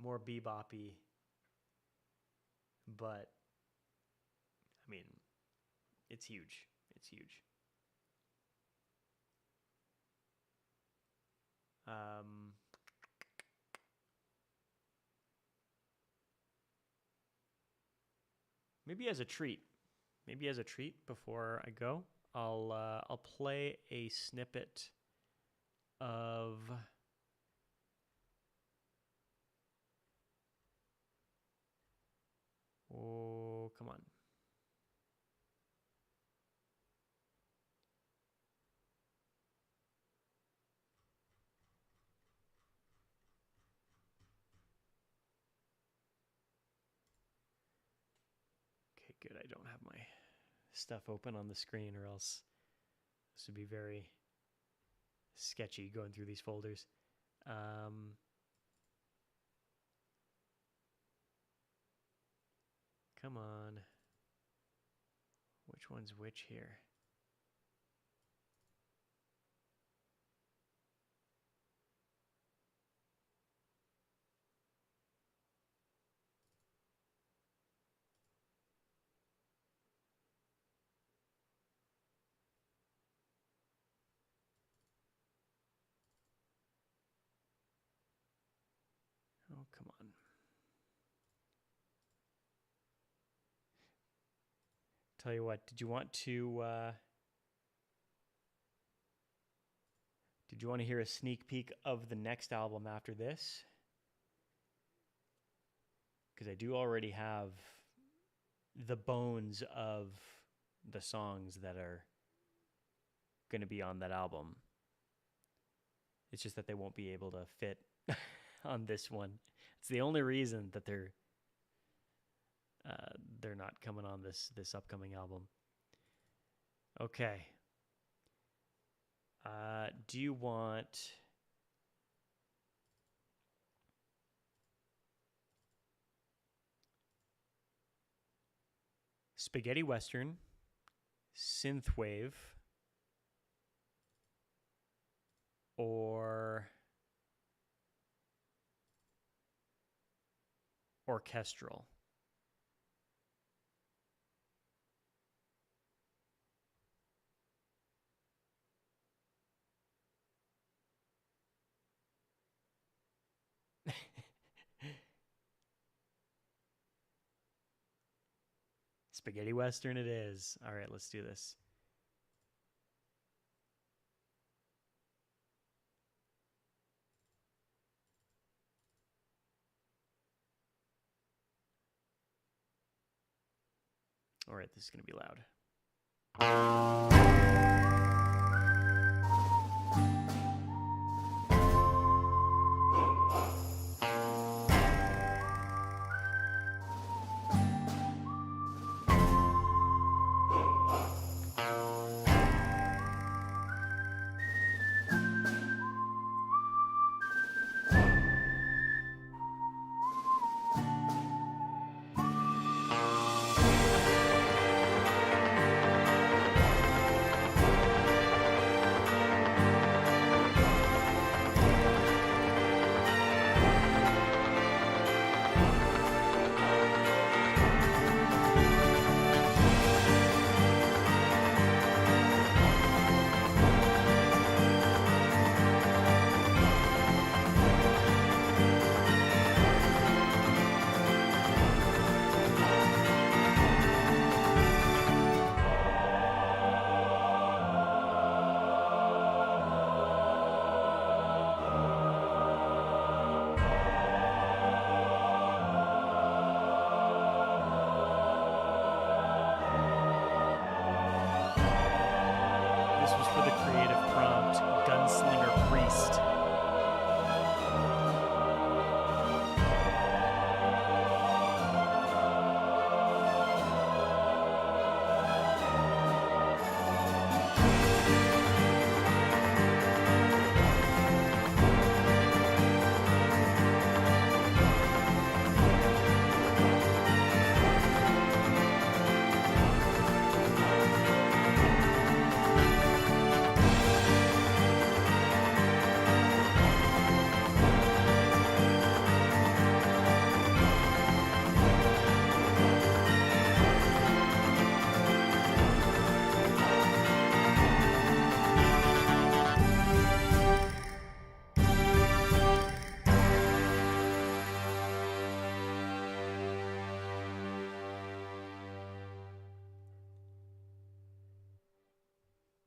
bebop-y, but I mean, it's huge. It's huge. Maybe as a treat before I go, I'll play a snippet of oh, come on. Okay, good. I don't have my stuff open on the screen, or else this would be very sketchy going through these folders. Come on. Which one's which here? Oh, come on. Tell you what, did you want to hear a sneak peek of the next album after this? Because I do already have the bones of the songs that are going to be on that album. It's just that they won't be able to fit on this one. It's the only reason that they're not coming on this upcoming album. Okay. Do you want spaghetti western, synthwave, or orchestral? Spaghetti western it is. All right, let's do this. All right, this is going to be loud.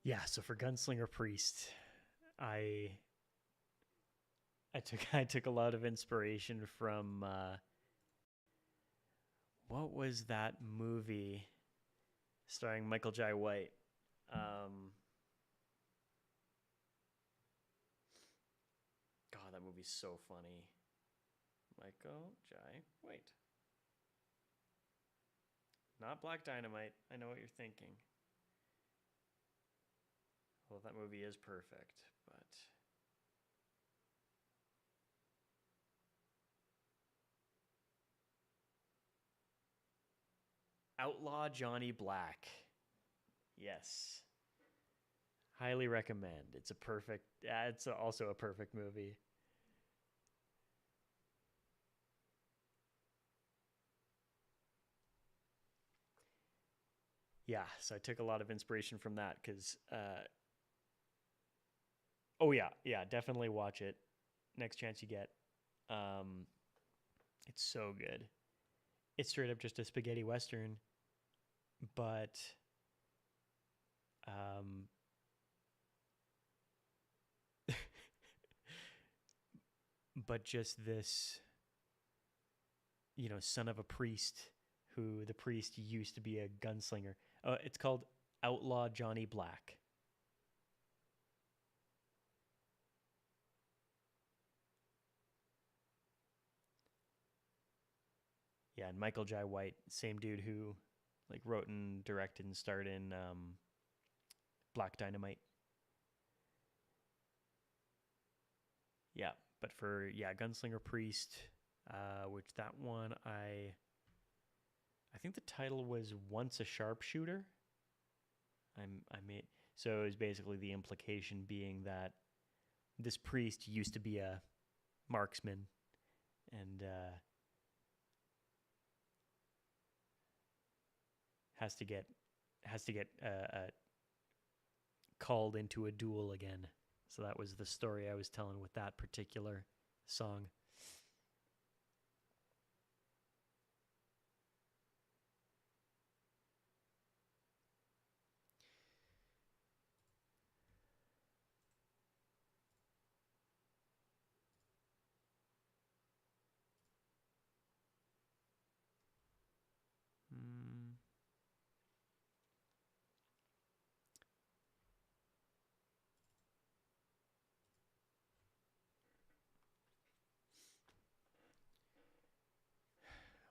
Yeah, so for Gunslinger Priest, I I took a lot of inspiration from what was that movie starring Michael Jai White? Um, God, that movie's so funny. Michael Jai White, not Black Dynamite. I know what you're thinking. Well, that movie is perfect, but Outlaw Johnny Black. Yes. Highly recommend. It's a perfect. It's also a perfect movie. Yeah, so I took a lot of inspiration from that because. Oh yeah, yeah, definitely watch it. Next chance you get. Um, it's so good. It's straight up just a spaghetti western, but um, but just this, son of a priest who the priest used to be a gunslinger. It's called Outlaw Johnny Black. Yeah, and Michael Jai White, same dude who like wrote and directed and starred in Black Dynamite. Yeah, but for Gunslinger Priest, which that one I think the title was Once a Sharpshooter. I made so it was basically the implication being that this priest used to be a marksman and has to get called into a duel again. So that was the story I was telling with that particular song. Mm.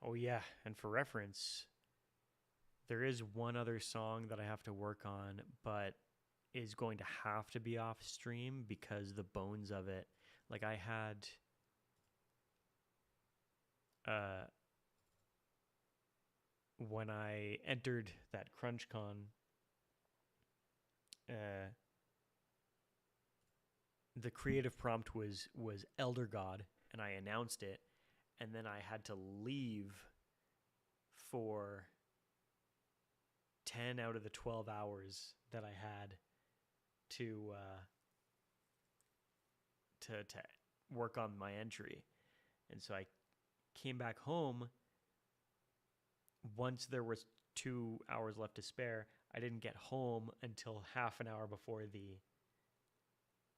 Oh yeah, and for reference, there is one other song that I have to work on, but is going to have to be off stream because the bones of it, like I had uh when I entered that CrunchCon, uh the creative prompt was Elder God, and I announced it, and then I had to leave for 10 out of the 12 hours that I had to to work on my entry. And so I came back home once there was 2 hours left to spare. I didn't get home until half an hour before the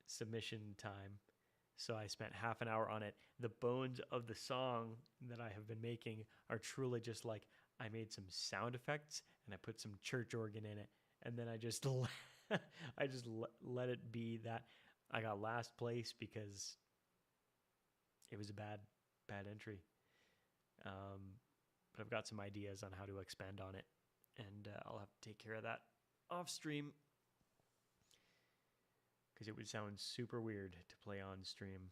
submission time. So I spent half an hour on it. The bones of the song that I have been making are truly just like I made some sound effects and I put some church organ in it, and then I just let it be that. I got last place because it was a bad entry. Um, but I've got some ideas on how to expand on it, and I'll have to take care of that off stream because it would sound super weird to play on stream.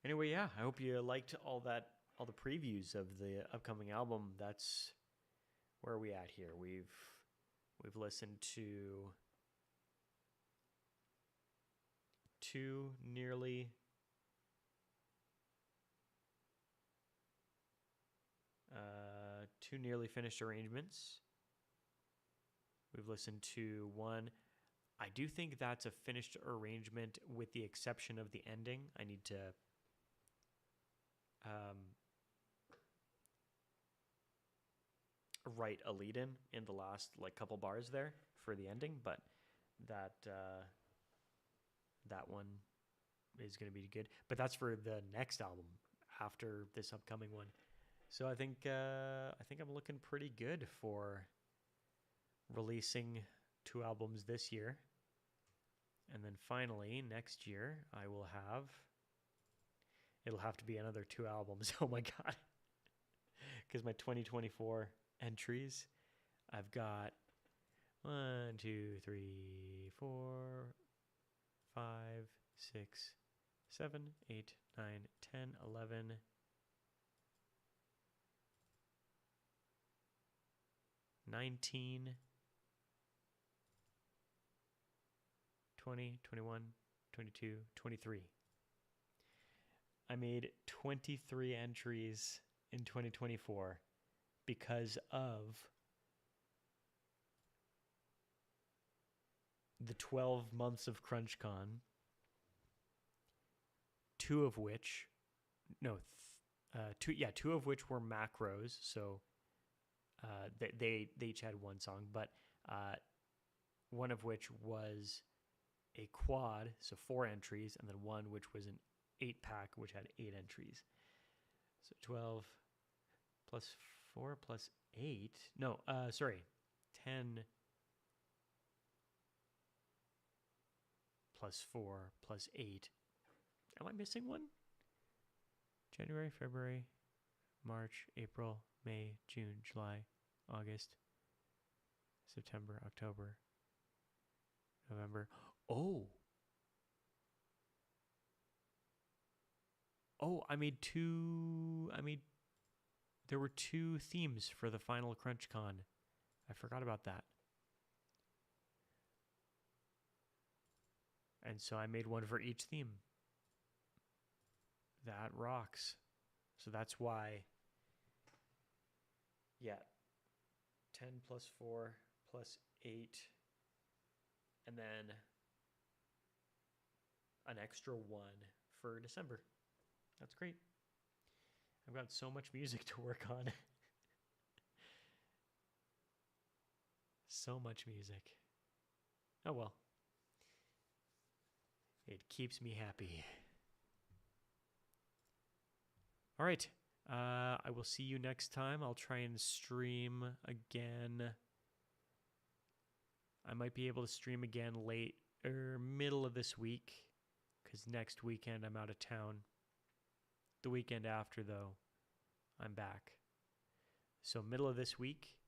Anyway, yeah, I hope you liked all the previews of the upcoming album. That's where are we at here. We've listened to two nearly two nearly finished arrangements. We've listened to one. I do think that's a finished arrangement with the exception of the ending. I need to um, write a lead in the last like couple bars there for the ending, but that that one is going to be good. But that's for the next album after this upcoming one. So I think I'm looking pretty good for releasing 2 albums this year. And then finally next year it'll have to be another 2 albums. Oh my god. Cuz my 2024 entries, I've got 1 2 3 4 5 6 7 8 9 10 11 19 20 21 22 23. I made 23 entries in 2024 because of the 12 months of CrunchCon, 2 of which were macros, so they each had 1 song, but one of which was a quad, so 4 entries, and then one which was an 8-pack, which had 8 entries. So 12 plus 4 plus 8. No, 10 plus 4 plus 8. Am I missing one? January, February, March, April, May, June, July, August, September, October, November. Oh, there were 2 themes for the final CrunchCon. I forgot about that. And so I made one for each theme. That rocks. So that's why, 10 plus 4 plus 8, and then an extra 1 for December. That's great. I've got so much music to work on. So much music. Oh well. It keeps me happy. All right. I will see you next time. I'll try and stream again. I might be able to stream again late or middle of this week, because next weekend I'm out of town. The weekend after, though, I'm back. So middle of this week,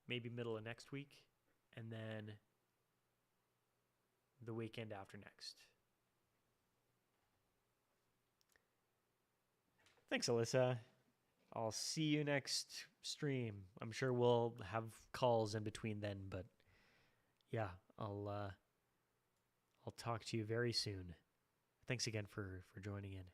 maybe middle of next week, and then the weekend after next. Thanks, Alyssa. I'll see you next stream. I'm sure we'll have calls in between then, but yeah, I'll talk to you very soon. Thanks again for joining in.